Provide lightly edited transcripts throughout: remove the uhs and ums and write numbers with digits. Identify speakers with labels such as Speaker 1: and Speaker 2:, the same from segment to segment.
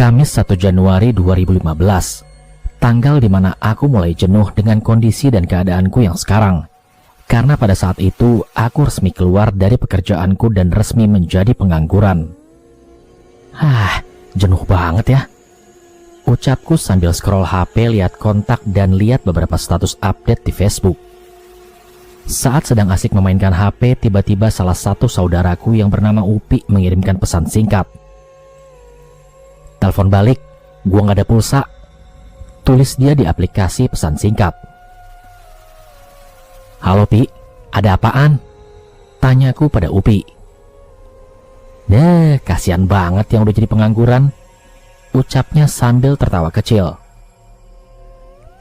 Speaker 1: Kamis 1 Januari 2015, tanggal dimana aku mulai jenuh dengan kondisi dan keadaanku yang sekarang. Karena pada saat itu aku resmi keluar dari pekerjaanku dan resmi menjadi pengangguran. Jenuh banget ya. Ucapku sambil scroll HP, lihat kontak dan lihat beberapa status update di Facebook. Saat sedang asik memainkan HP, tiba-tiba salah satu saudaraku yang bernama Upi mengirimkan pesan singkat. Telepon balik, gua nggak ada pulsa. Tulis dia di aplikasi pesan singkat. Halo Pi, ada apaan? Tanyaku pada Upi. Kasihan banget yang udah jadi pengangguran, ucapnya sambil tertawa kecil.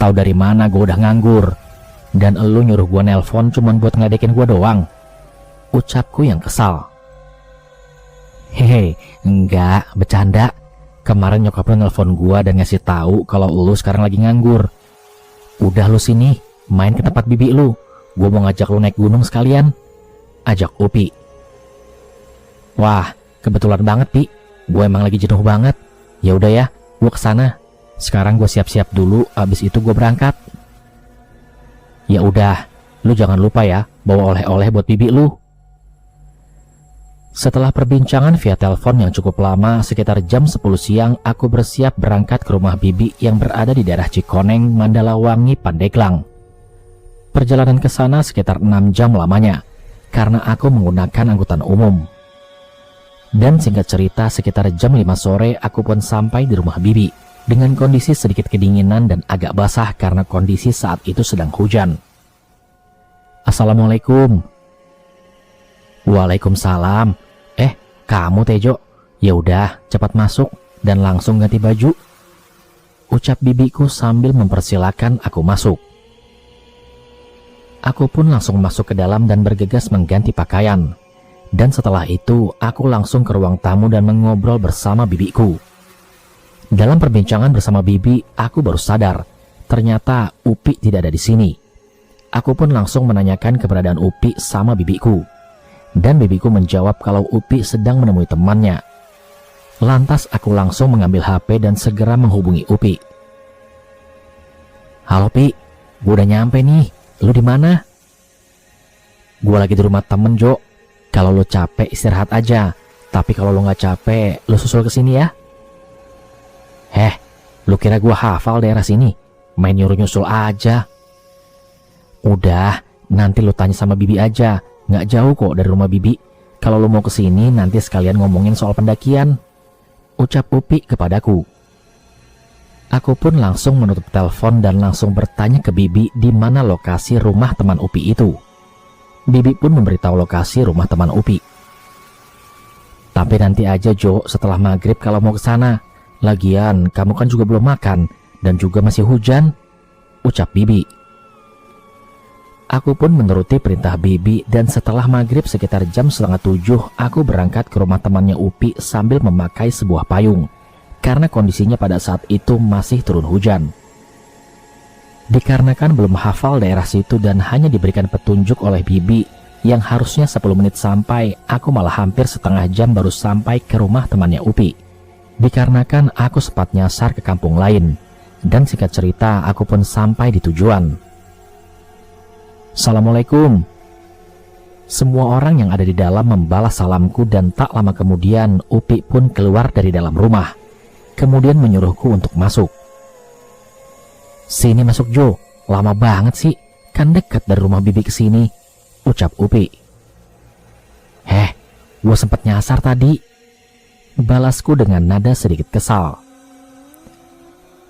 Speaker 1: Tahu dari mana gua udah nganggur, dan elu nyuruh gua nelpon cuman buat ngeledekin gua doang, ucapku yang kesal. Hehe, enggak, bercanda. Kemarin nyokap lu nelpon gua dan ngasih tahu kalau lu sekarang lagi nganggur. Udah lu sini, main ke tempat bibi lu. Gua mau ngajak lu naik gunung sekalian, ajak Upi. Wah, kebetulan banget Pi. Gua emang lagi jenuh banget. Ya udah ya, gua kesana. Sekarang gua siap-siap dulu, abis itu gua berangkat. Ya udah, lu jangan lupa ya bawa oleh-oleh buat bibi lu. Setelah perbincangan via telepon yang cukup lama, sekitar jam 10 siang aku bersiap berangkat ke rumah bibi yang berada di daerah Cikoneng, Mandalawangi, Pandeglang. Perjalanan ke sana sekitar 6 jam lamanya, karena aku menggunakan angkutan umum. Dan singkat cerita, sekitar jam 5 sore aku pun sampai di rumah bibi, dengan kondisi sedikit kedinginan dan agak basah karena kondisi saat itu sedang hujan. Assalamualaikum. Waalaikumsalam. Kamu Tejo? Ya udah, cepat masuk dan langsung ganti baju, ucap bibiku sambil mempersilahkan aku masuk. Aku pun langsung masuk ke dalam dan bergegas mengganti pakaian. Dan setelah itu, aku langsung ke ruang tamu dan mengobrol bersama bibiku. Dalam perbincangan bersama bibi, aku baru sadar, ternyata Upi tidak ada di sini. Aku pun langsung menanyakan keberadaan Upi sama bibiku. Dan bibiku menjawab kalau Upi sedang menemui temannya. Lantas aku langsung mengambil HP dan segera menghubungi Upi. Halo Pi, gue udah nyampe nih. Lu di mana? Gue lagi di rumah temen Jo. Kalau lu capek istirahat aja. Tapi kalau lu nggak capek, lu susul ke sini ya. Lu kira gue hafal daerah sini? Main nyuruh-nyusul aja. Udah, nanti lu tanya sama bibi aja. Nggak jauh kok dari rumah bibi. Kalau lu mau ke sini nanti sekalian ngomongin soal pendakian, ucap Upi kepadaku. Aku pun langsung menutup telepon dan langsung bertanya ke bibi di mana lokasi rumah teman Upi itu. Bibi pun memberitahu lokasi rumah teman Upi. Tapi nanti aja Jo, setelah maghrib kalau mau ke sana. Lagian kamu kan juga belum makan dan juga masih hujan, ucap bibi. Aku pun menuruti perintah bibi dan setelah maghrib sekitar jam 6:30 aku berangkat ke rumah temannya Upi sambil memakai sebuah payung karena kondisinya pada saat itu masih turun hujan. Dikarenakan belum hafal daerah situ dan hanya diberikan petunjuk oleh bibi yang harusnya 10 menit sampai, aku malah hampir setengah jam baru sampai ke rumah temannya Upi. Dikarenakan aku sempat nyasar ke kampung lain dan singkat cerita aku pun sampai di tujuan. Assalamualaikum. Semua orang yang ada di dalam membalas salamku dan tak lama kemudian Upi pun keluar dari dalam rumah. Kemudian menyuruhku untuk masuk. Sini masuk Jo, lama banget sih, kan dekat dari rumah bibi ke sini, ucap Upi. Gue sempat nyasar tadi, balasku dengan nada sedikit kesal.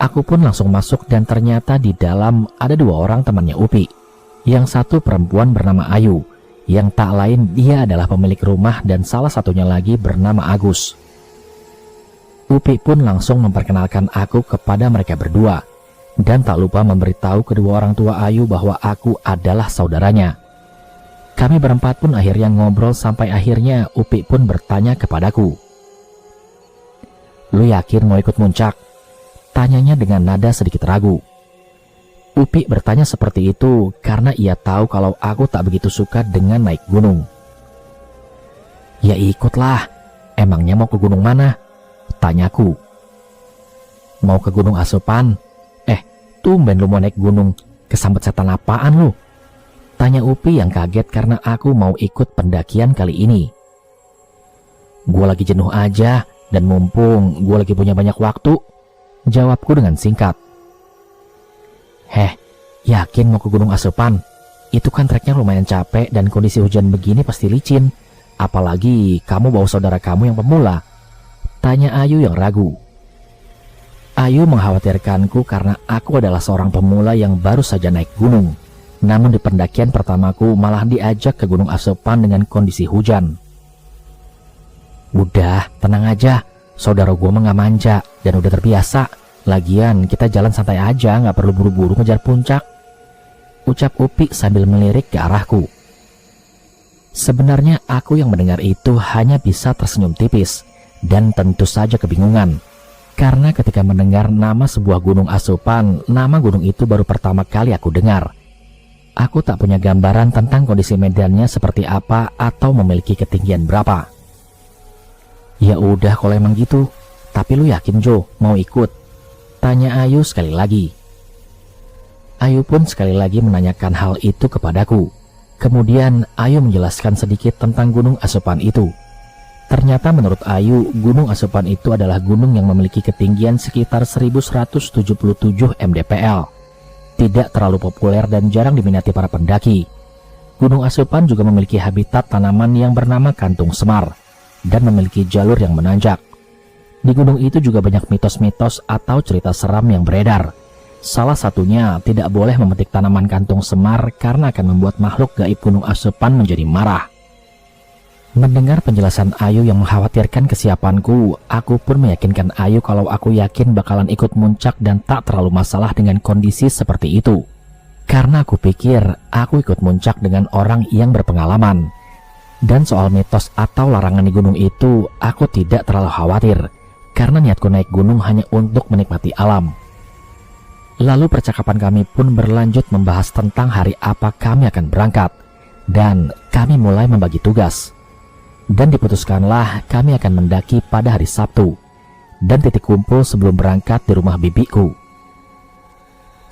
Speaker 1: Aku pun langsung masuk dan ternyata di dalam ada 2 orang temannya Upi. Yang satu perempuan bernama Ayu, yang tak lain dia adalah pemilik rumah dan salah satunya lagi bernama Agus. Upi pun langsung memperkenalkan aku kepada mereka berdua dan tak lupa memberitahu kedua orang tua Ayu bahwa aku adalah saudaranya. Kami berempat pun akhirnya ngobrol sampai akhirnya Upi pun bertanya kepadaku. Lu yakin mau ikut muncak? Tanyanya dengan nada sedikit ragu. Upi bertanya seperti itu karena ia tahu kalau aku tak begitu suka dengan naik gunung. Ya ikutlah, emangnya mau ke gunung mana? Tanyaku. Mau ke Gunung Asupan? Tumben lu mau naik gunung. Kesambet setan apaan lu? Tanya Upi yang kaget karena aku mau ikut pendakian kali ini. Gue lagi jenuh aja, dan mumpung gue lagi punya banyak waktu, jawabku dengan singkat. Yakin mau ke Gunung Asupan? Itu kan treknya lumayan capek dan kondisi hujan begini pasti licin. Apalagi kamu bawa saudara kamu yang pemula. Tanya Ayu yang ragu. Ayu mengkhawatirkanku karena aku adalah seorang pemula yang baru saja naik gunung. Namun di pendakian pertamaku malah diajak ke Gunung Asupan dengan kondisi hujan. Udah, tenang aja. Saudara gue mah gak manja dan udah terbiasa. Lagian kita jalan santai aja, gak perlu buru-buru ngejar puncak. Ucap Upi sambil melirik ke arahku. Sebenarnya aku yang mendengar itu hanya bisa tersenyum tipis dan tentu saja kebingungan. Karena ketika mendengar nama sebuah gunung asupan, nama gunung itu baru pertama kali aku dengar. Aku tak punya gambaran tentang kondisi medannya seperti apa atau memiliki ketinggian berapa. Ya udah kalau emang gitu, tapi lu yakin Jo mau ikut? Tanya Ayu sekali lagi. Ayu pun sekali lagi menanyakan hal itu kepadaku. Kemudian Ayu menjelaskan sedikit tentang gunung asupan itu. Ternyata menurut Ayu, gunung asupan itu adalah gunung yang memiliki ketinggian sekitar 1177 mdpl. Tidak terlalu populer dan jarang diminati para pendaki. Gunung asupan juga memiliki habitat tanaman yang bernama kantung semar dan memiliki jalur yang menanjak. Di gunung itu juga banyak mitos-mitos atau cerita seram yang beredar. Salah satunya tidak boleh memetik tanaman kantung semar karena akan membuat makhluk gaib gunung asupan menjadi marah. Mendengar penjelasan Ayu yang mengkhawatirkan kesiapanku, aku pun meyakinkan Ayu kalau aku yakin bakalan ikut muncak dan tak terlalu masalah dengan kondisi seperti itu. Karena aku pikir aku ikut muncak dengan orang yang berpengalaman. Dan soal mitos atau larangan di gunung itu, aku tidak terlalu khawatir. Karena niatku naik gunung hanya untuk menikmati alam. Lalu percakapan kami pun berlanjut membahas tentang hari apa kami akan berangkat. Dan kami mulai membagi tugas. Dan diputuskanlah kami akan mendaki pada hari Sabtu. Dan titik kumpul sebelum berangkat di rumah bibiku.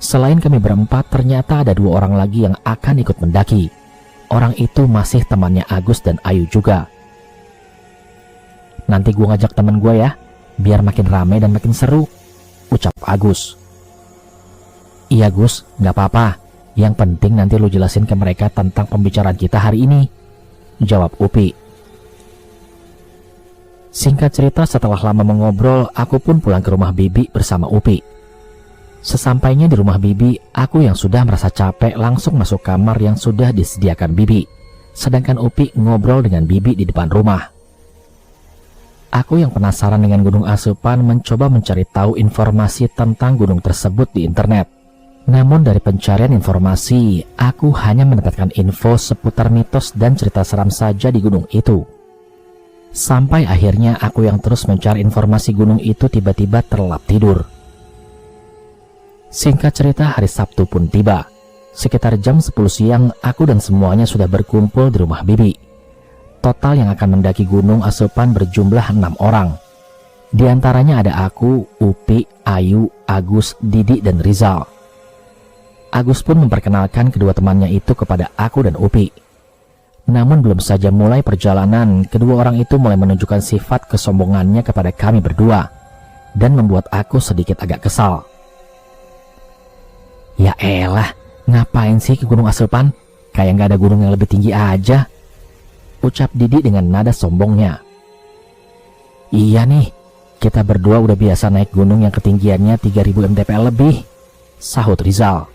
Speaker 1: Selain kami berempat, ternyata ada 2 orang lagi yang akan ikut mendaki. Orang itu masih temannya Agus dan Ayu juga. Nanti gue ngajak teman gue ya, biar makin rame dan makin seru, ucap Agus. Iya Gus, gak apa-apa. Yang penting nanti lu jelasin ke mereka tentang pembicaraan kita hari ini, jawab Upi. Singkat cerita, setelah lama mengobrol, aku pun pulang ke rumah Bibi bersama Upi. Sesampainya di rumah Bibi, aku yang sudah merasa capek langsung masuk kamar yang sudah disediakan Bibi. Sedangkan Upi ngobrol dengan Bibi di depan rumah. Aku yang penasaran dengan gunung asupan mencoba mencari tahu informasi tentang gunung tersebut di internet. Namun dari pencarian informasi, aku hanya mendapatkan info seputar mitos dan cerita seram saja di gunung itu. Sampai akhirnya aku yang terus mencari informasi gunung itu tiba-tiba terlelap tidur. Singkat cerita, hari Sabtu pun tiba. Sekitar jam 10 siang, aku dan semuanya sudah berkumpul di rumah Bibi. Total yang akan mendaki gunung asupan berjumlah 6 orang. Di antaranya ada aku, Upi, Ayu, Agus, Didi, dan Rizal. Agus pun memperkenalkan kedua temannya itu kepada aku dan Upi. Namun belum saja mulai perjalanan, kedua orang itu mulai menunjukkan sifat kesombongannya kepada kami berdua, dan membuat aku sedikit agak kesal. Ya elah, ngapain sih ke gunung asupan? Kayak nggak ada gunung yang lebih tinggi aja, ucap Didi dengan nada sombongnya. Iya nih, kita berdua udah biasa naik gunung yang ketinggiannya 3000 mdpl lebih, sahut Rizal.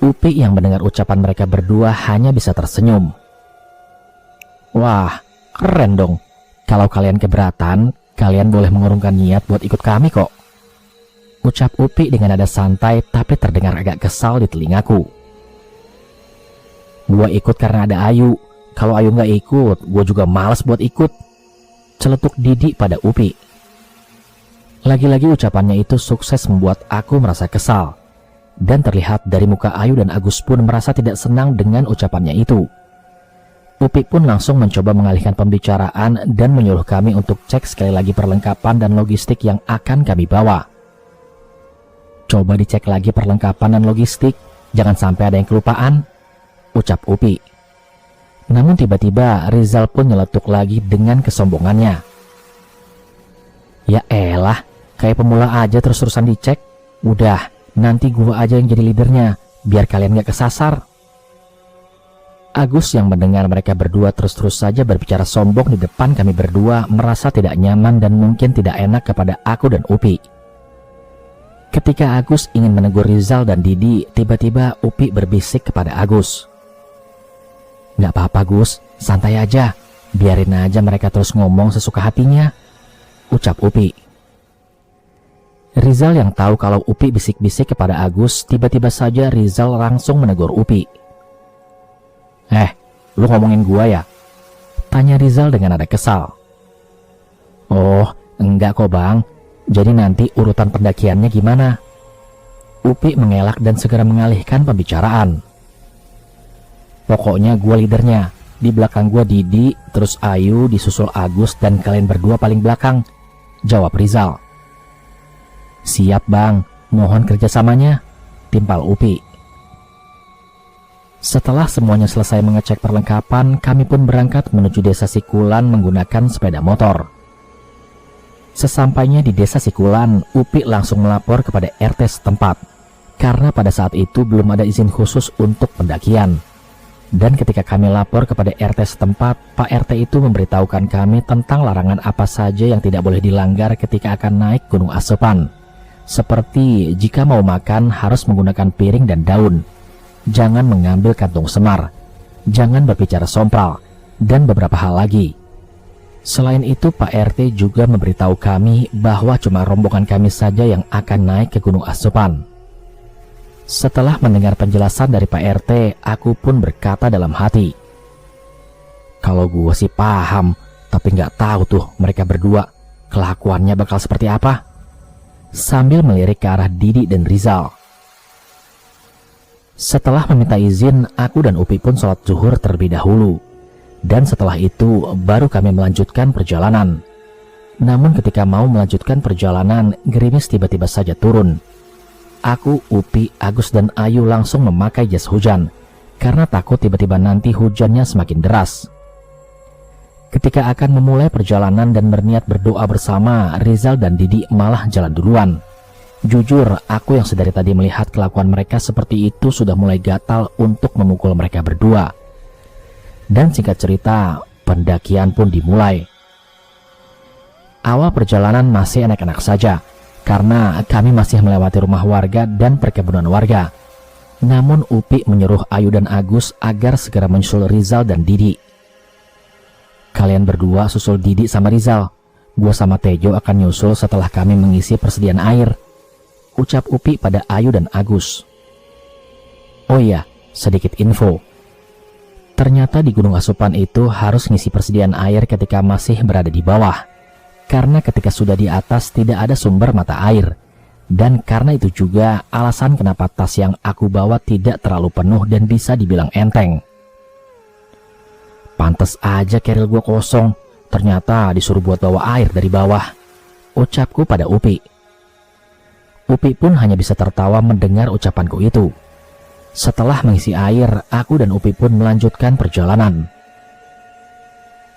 Speaker 1: Upi yang mendengar ucapan mereka berdua hanya bisa tersenyum. Wah, keren dong. Kalau kalian keberatan, kalian boleh mengurungkan niat buat ikut kami kok, ucap Upi dengan nada santai tapi terdengar agak kesal di telingaku. Gua ikut karena ada Ayu. Kalau Ayu nggak ikut, gua juga malas buat ikut, celetuk Didi pada Upi. Lagi-lagi ucapannya itu sukses membuat aku merasa kesal. Dan terlihat dari muka Ayu dan Agus pun merasa tidak senang dengan ucapannya itu. Upi pun langsung mencoba mengalihkan pembicaraan dan menyuruh kami untuk cek sekali lagi perlengkapan dan logistik yang akan kami bawa. Coba dicek lagi perlengkapan dan logistik, jangan sampai ada yang kelupaan, ucap Upi. Namun tiba-tiba Rizal pun nyeletuk lagi dengan kesombongannya. Ya elah, kayak pemula aja terus-terusan dicek. Udah, nanti gua aja yang jadi leadernya, biar kalian gak kesasar. Agus yang mendengar mereka berdua terus-terus saja berbicara sombong di depan kami berdua merasa tidak nyaman dan mungkin tidak enak kepada aku dan Upi. Ketika Agus ingin menegur Rizal dan Didi, tiba-tiba Upi berbisik kepada Agus. Gak apa-apa Gus, santai aja, biarin aja mereka terus ngomong sesuka hatinya, ucap Upi. Rizal yang tahu kalau Upi bisik-bisik kepada Agus, tiba-tiba saja Rizal langsung menegur Upi. Lu ngomongin gua ya? Tanya Rizal dengan nada kesal. Oh, enggak kok bang. Jadi nanti urutan pendakiannya gimana? Upi mengelak dan segera mengalihkan pembicaraan. Pokoknya gua leadernya. Di belakang gua Didi, terus Ayu, disusul Agus, dan kalian berdua paling belakang, jawab Rizal. Siap bang, mohon kerjasamanya, timpal Upi. Setelah semuanya selesai mengecek perlengkapan, kami pun berangkat menuju desa Sikulan menggunakan sepeda motor. Sesampainya di desa Sikulan, Upi langsung melapor kepada RT setempat, karena pada saat itu belum ada izin khusus untuk pendakian. Dan ketika kami lapor kepada RT setempat, Pak RT itu memberitahukan kami tentang larangan apa saja yang tidak boleh dilanggar ketika akan naik Gunung Asopan. Seperti jika mau makan harus menggunakan piring dan daun, jangan mengambil kantung semar, jangan berbicara sompral, dan beberapa hal lagi. Selain itu, Pak RT juga memberitahu kami bahwa cuma rombongan kami saja yang akan naik ke Gunung Asopan. Setelah mendengar penjelasan dari Pak RT, aku pun berkata dalam hati, kalau gue sih paham, tapi nggak tahu tuh mereka berdua kelakuannya bakal seperti apa. Sambil melirik ke arah Didi dan Rizal. Setelah meminta izin, aku dan Upi pun sholat zuhur terlebih dahulu. Dan setelah itu, baru kami melanjutkan perjalanan. Namun ketika mau melanjutkan perjalanan, gerimis tiba-tiba saja turun. Aku, Upi, Agus, dan Ayu langsung memakai jas hujan, karena takut tiba-tiba nanti hujannya semakin deras. Ketika akan memulai perjalanan dan berniat berdoa bersama, Rizal dan Didi malah jalan duluan. Jujur, aku yang sedari tadi melihat kelakuan mereka seperti itu sudah mulai gatal untuk memukul mereka berdua. Dan singkat cerita, pendakian pun dimulai. Awal perjalanan masih enak-enak saja, karena kami masih melewati rumah warga dan perkebunan warga. Namun Upi menyuruh Ayu dan Agus agar segera menyusul Rizal dan Didi. Kalian berdua susul Didi sama Rizal. Gua sama Tejo akan nyusul setelah kami mengisi persediaan air, ucap Upi pada Ayu dan Agus. Oh iya, sedikit info. Ternyata di Gunung Asopan itu harus ngisi persediaan air ketika masih berada di bawah. Karena ketika sudah di atas tidak ada sumber mata air. Dan karena itu juga alasan kenapa tas yang aku bawa tidak terlalu penuh dan bisa dibilang enteng. Pantes aja keril gua kosong, ternyata disuruh buat bawa air dari bawah, ucapku pada Upi. Upi pun hanya bisa tertawa mendengar ucapanku itu. Setelah mengisi air, aku dan Upi pun melanjutkan perjalanan.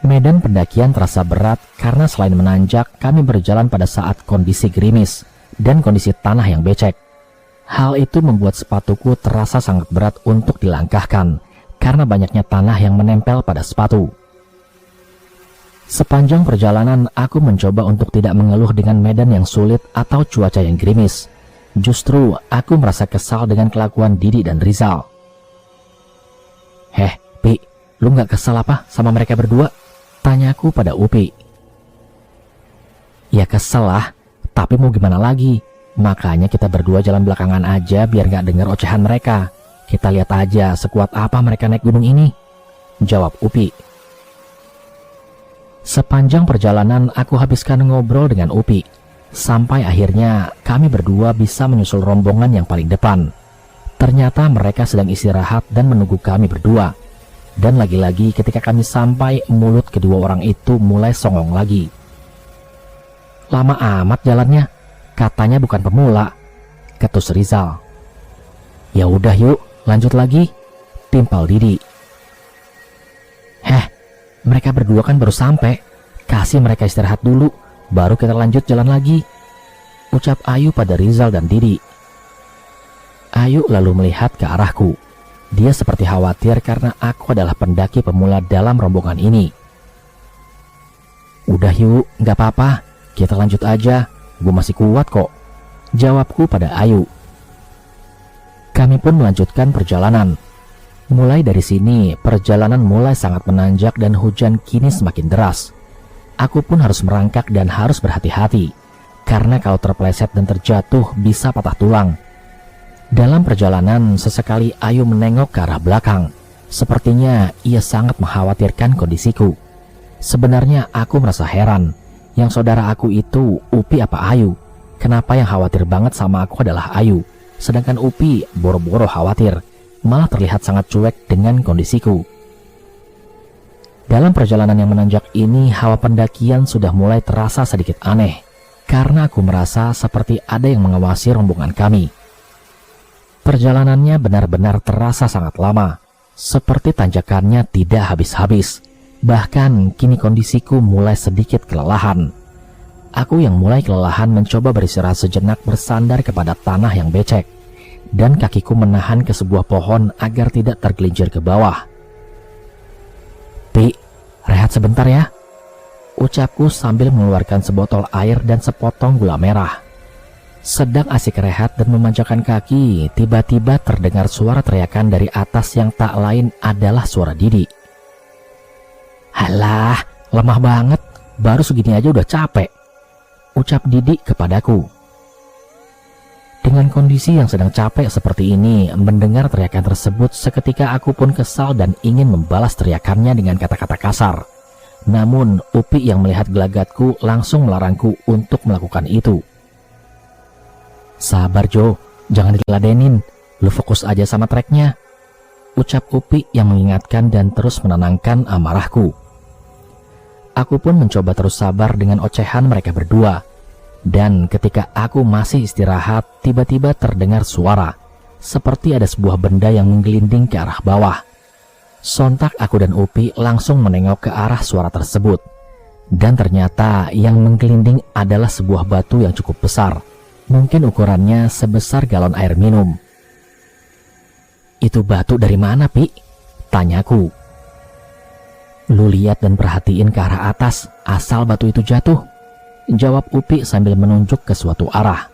Speaker 1: Medan pendakian terasa berat karena selain menanjak, kami berjalan pada saat kondisi gerimis dan kondisi tanah yang becek. Hal itu membuat sepatuku terasa sangat berat untuk dilangkahkan karena banyaknya tanah yang menempel pada sepatu. Sepanjang perjalanan, aku mencoba untuk tidak mengeluh dengan medan yang sulit atau cuaca yang gerimis. Justru, aku merasa kesal dengan kelakuan Didi dan Rizal. Pi, lu nggak kesal apa sama mereka berdua? Tanyaku pada Upi. Ya kesel lah, tapi mau gimana lagi? Makanya kita berdua jalan belakangan aja biar nggak dengar ocehan mereka. Kita lihat aja sekuat apa mereka naik gunung ini, jawab Upi. Sepanjang perjalanan aku habiskan ngobrol dengan Upi, sampai akhirnya kami berdua bisa menyusul rombongan yang paling depan. Ternyata mereka sedang istirahat dan menunggu kami berdua. Dan lagi-lagi ketika kami sampai, mulut kedua orang itu mulai songong lagi. Lama amat jalannya, katanya bukan pemula, ketus Rizal. Ya udah yuk, lanjut lagi, timpal Didi. Mereka berdua kan baru sampai, kasih mereka istirahat dulu, baru kita lanjut jalan lagi, ucap Ayu pada Rizal dan Didi. Ayu lalu melihat ke arahku. Dia seperti khawatir karena aku adalah pendaki pemula dalam rombongan ini. Udah yuk, gak apa-apa, kita lanjut aja, gue masih kuat kok, jawabku pada Ayu. Kami pun melanjutkan perjalanan. Mulai dari sini, perjalanan mulai sangat menanjak dan hujan kini semakin deras. Aku pun harus merangkak dan harus berhati-hati, karena kalau terpeleset dan terjatuh bisa patah tulang. Dalam perjalanan, sesekali Ayu menengok ke arah belakang. Sepertinya ia sangat mengkhawatirkan kondisiku. Sebenarnya aku merasa heran, yang saudara aku itu Upi apa Ayu? Kenapa yang khawatir banget sama aku adalah Ayu, sedangkan Upi boro-boro khawatir, malah terlihat sangat cuek dengan kondisiku. Dalam perjalanan yang menanjak ini, hawa pendakian sudah mulai terasa sedikit aneh, karena aku merasa seperti ada yang mengawasi rombongan kami. Perjalanannya benar-benar terasa sangat lama, seperti tanjakannya tidak habis-habis. Bahkan kini kondisiku mulai sedikit kelelahan. Aku yang mulai kelelahan mencoba beristirahat sejenak bersandar kepada tanah yang becek, dan kakiku menahan ke sebuah pohon agar tidak tergelincir ke bawah. Pi, rehat sebentar ya, ucapku sambil mengeluarkan sebotol air dan sepotong gula merah. Sedang asik rehat dan memanjakan kaki, tiba-tiba terdengar suara teriakan dari atas yang tak lain adalah suara Didi. Halah, lemah banget, baru segini aja udah capek, ucap Didi kepadaku. Dengan kondisi yang sedang capek seperti ini, mendengar teriakan tersebut, seketika aku pun kesal dan ingin membalas teriakannya dengan kata-kata kasar. Namun, Upi yang melihat gelagatku langsung melarangku untuk melakukan itu. Sabar Jo, jangan diladenin, lu fokus aja sama treknya, ucap Upi yang mengingatkan dan terus menenangkan amarahku. Aku pun mencoba terus sabar dengan ocehan mereka berdua. Dan ketika aku masih istirahat, tiba-tiba terdengar suara, seperti ada sebuah benda yang menggelinding ke arah bawah. Sontak aku dan Upi langsung menengok ke arah suara tersebut. Dan ternyata yang menggelinding adalah sebuah batu yang cukup besar, mungkin ukurannya sebesar galon air minum. Itu batu dari mana, Pi? Tanyaku. Lu lihat dan perhatiin ke arah atas, asal batu itu jatuh, jawab Upi sambil menunjuk ke suatu arah.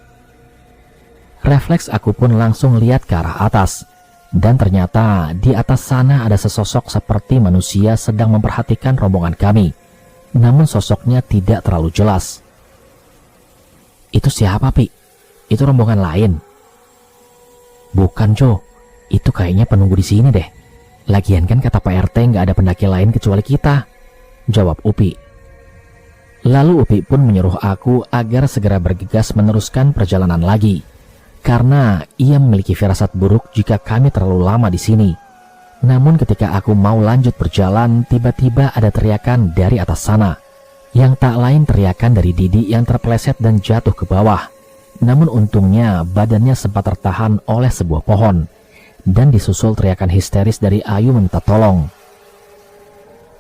Speaker 1: Refleks aku pun langsung lihat ke arah atas, dan ternyata di atas sana ada sesosok seperti manusia sedang memperhatikan rombongan kami, namun sosoknya tidak terlalu jelas. Itu siapa, Pi? Itu rombongan lain? Bukan Jo, itu kayaknya penunggu di sini deh. Lagian kan kata Pak RT nggak ada pendaki lain kecuali kita, jawab Upi. Lalu Upi pun menyuruh aku agar segera bergegas meneruskan perjalanan lagi, karena ia memiliki firasat buruk jika kami terlalu lama di sini. Namun ketika aku mau lanjut berjalan, tiba-tiba ada teriakan dari atas sana, yang tak lain teriakan dari Didi yang terpeleset dan jatuh ke bawah. Namun untungnya badannya sempat tertahan oleh sebuah pohon, dan disusul teriakan histeris dari Ayu meminta tolong.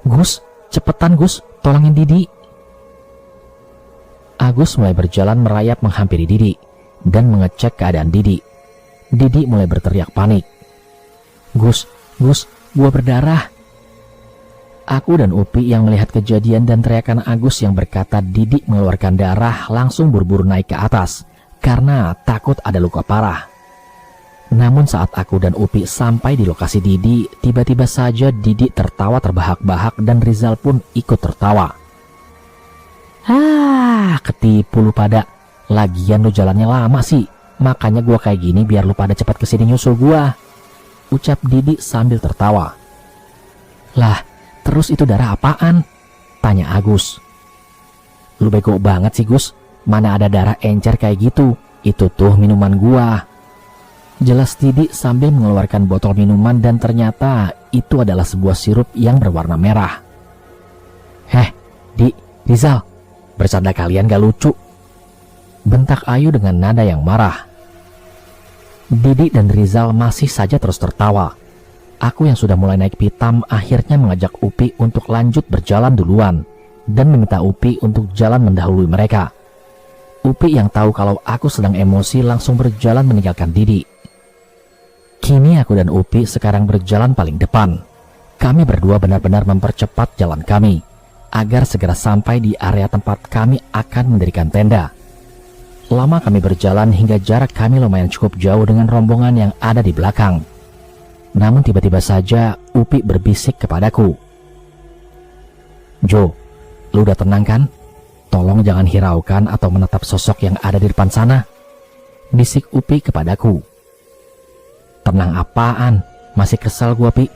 Speaker 1: Gus, cepetan Gus, tolongin Didi. Agus mulai berjalan merayap menghampiri Didi dan mengecek keadaan Didi. Didi mulai berteriak panik. Gus, gua berdarah. Aku dan Upi yang melihat kejadian dan teriakan Agus yang berkata Didi mengeluarkan darah langsung buru-buru naik ke atas karena takut ada luka parah. Namun saat aku dan Upi sampai di lokasi Didi, tiba-tiba saja Didi tertawa terbahak-bahak dan Rizal pun ikut tertawa. Ketipu lu pada. Lagian lu jalannya lama sih, makanya gua kayak gini biar lu pada cepat kesini nyusul gua, ucap Didi sambil tertawa. Lah, terus itu darah apaan? Tanya Agus. Lu bego banget sih Gus, mana ada darah encer kayak gitu, itu tuh minuman gua, jelas Didi sambil mengeluarkan botol minuman, dan ternyata itu adalah sebuah sirup yang berwarna merah. "Heh, Rizal, bercanda kalian gak lucu," bentak Ayu dengan nada yang marah. Didi dan Rizal masih saja terus tertawa. Aku yang sudah mulai naik pitam akhirnya mengajak Upi untuk lanjut berjalan duluan dan meminta Upi untuk jalan mendahului mereka. Upi yang tahu kalau aku sedang emosi langsung berjalan meninggalkan Didi. Kini aku dan Upi sekarang berjalan paling depan. Kami berdua benar-benar mempercepat jalan kami agar segera sampai di area tempat kami akan mendirikan tenda. Lama kami berjalan hingga jarak kami lumayan cukup jauh dengan rombongan yang ada di belakang. Namun tiba-tiba saja Upi berbisik kepadaku. "Jo, lu udah tenang kan? Tolong jangan hiraukan atau menatap sosok yang ada di depan sana," bisik Upi kepadaku. "Tenang apaan? Masih kesel gua, Pi.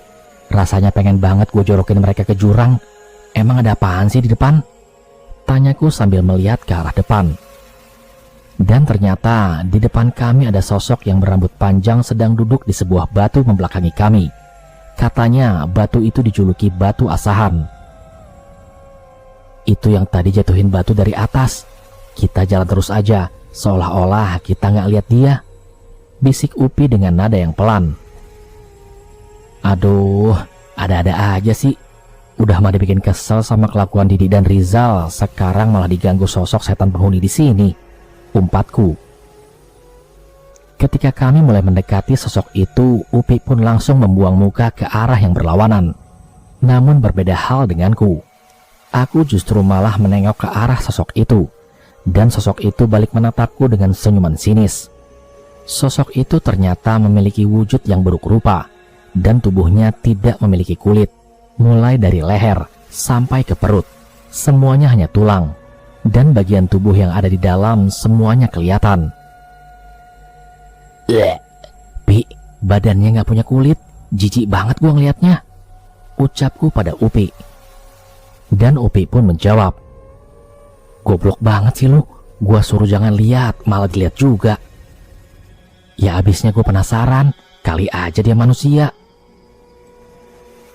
Speaker 1: Rasanya pengen banget gua jorokin mereka ke jurang. Emang ada apaan sih di depan?" tanyaku sambil melihat ke arah depan. Dan ternyata di depan kami ada sosok yang berambut panjang sedang duduk di sebuah batu membelakangi kami. Katanya batu itu dijuluki Batu Asahan. "Itu yang tadi jatuhin batu dari atas. Kita jalan terus aja, seolah-olah kita nggak lihat dia," bisik Upi dengan nada yang pelan. Aduh, ada-ada aja sih. Udah mah dibikin kesel sama kelakuan Didi dan Rizal, sekarang malah diganggu sosok setan penghuni di sini, umpatku. Ketika kami mulai mendekati sosok itu, Upi pun langsung membuang muka ke arah yang berlawanan. Namun berbeda hal denganku. Aku justru malah menengok ke arah sosok itu, dan sosok itu balik menatapku dengan senyuman sinis. Sosok itu ternyata memiliki wujud yang buruk rupa, dan tubuhnya tidak memiliki kulit. Mulai dari leher sampai ke perut, semuanya hanya tulang, dan bagian tubuh yang ada di dalam semuanya kelihatan. "Pi, badannya nggak punya kulit, jijik banget gua ngeliatnya," ucapku pada Upi. Dan Upi pun menjawab, "Goblok banget sih lu, gua suruh jangan lihat, malah dilihat juga." "Ya abisnya gua penasaran, kali aja dia manusia."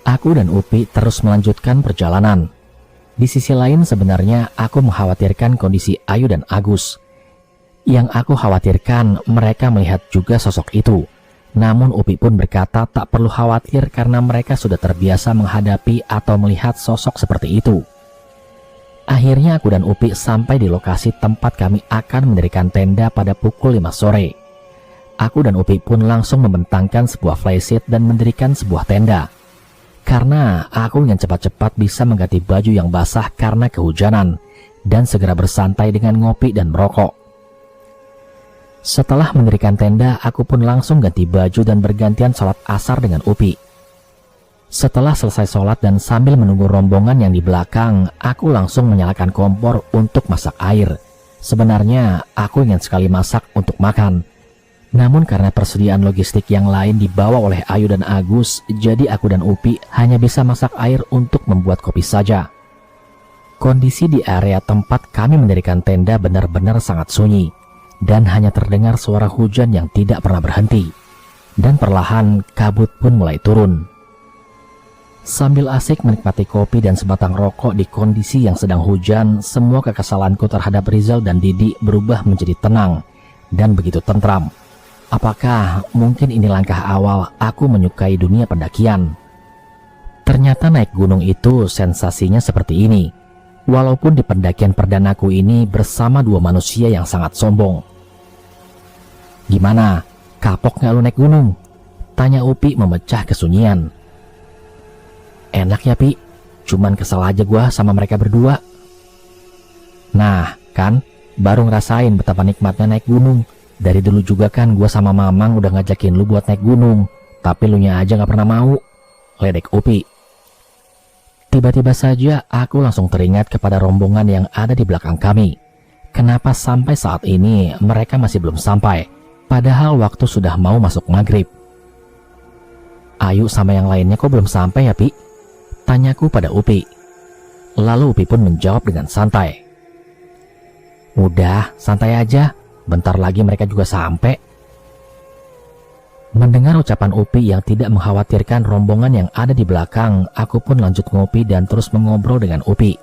Speaker 1: Aku dan Upi terus melanjutkan perjalanan. Di sisi lain sebenarnya aku mengkhawatirkan kondisi Ayu dan Agus. Yang aku khawatirkan mereka melihat juga sosok itu. Namun Upi pun berkata tak perlu khawatir karena mereka sudah terbiasa menghadapi atau melihat sosok seperti itu. Akhirnya aku dan Upi sampai di lokasi tempat kami akan mendirikan tenda pada pukul 5 sore. Aku dan Upi pun langsung membentangkan sebuah flysheet dan mendirikan sebuah tenda. Karena aku ingin cepat-cepat bisa mengganti baju yang basah karena kehujanan dan segera bersantai dengan ngopi dan merokok. Setelah mendirikan tenda, aku pun langsung ganti baju dan bergantian sholat asar dengan Upi. Setelah selesai sholat dan sambil menunggu rombongan yang di belakang, aku langsung menyalakan kompor untuk masak air. Sebenarnya aku ingin sekali masak untuk makan. Namun karena persediaan logistik yang lain dibawa oleh Ayu dan Agus, jadi aku dan Upi hanya bisa masak air untuk membuat kopi saja. Kondisi di area tempat kami mendirikan tenda benar-benar sangat sunyi, dan hanya terdengar suara hujan yang tidak pernah berhenti. Dan perlahan kabut pun mulai turun. Sambil asik menikmati kopi dan sebatang rokok di kondisi yang sedang hujan, semua kekesalanku terhadap Rizal dan Didi berubah menjadi tenang dan begitu tentram. Apakah mungkin ini langkah awal aku menyukai dunia pendakian? Ternyata naik gunung itu sensasinya seperti ini. Walaupun di pendakian perdanaku ini bersama dua manusia yang sangat sombong. "Gimana? Kapok nggak lu naik gunung?" tanya Upi memecah kesunyian. "Enak ya Pi, cuman kesel aja gua sama mereka berdua." "Nah kan, baru ngerasain betapa nikmatnya naik gunung. Dari dulu juga kan gua sama Mamang udah ngajakin lu buat naik gunung, tapi lu nya aja gak pernah mau," ledek Upi. Tiba-tiba saja aku langsung teringat kepada rombongan yang ada di belakang kami. Kenapa sampai saat ini mereka masih belum sampai, padahal waktu sudah mau masuk maghrib. "Ayu sama yang lainnya kok belum sampai ya Pi?" tanyaku pada Upi. Lalu Upi pun menjawab dengan santai, "Udah, santai aja. Bentar lagi mereka juga sampai." Mendengar ucapan Upi yang tidak mengkhawatirkan rombongan yang ada di belakang, aku pun lanjut ngopi dan terus mengobrol dengan Upi.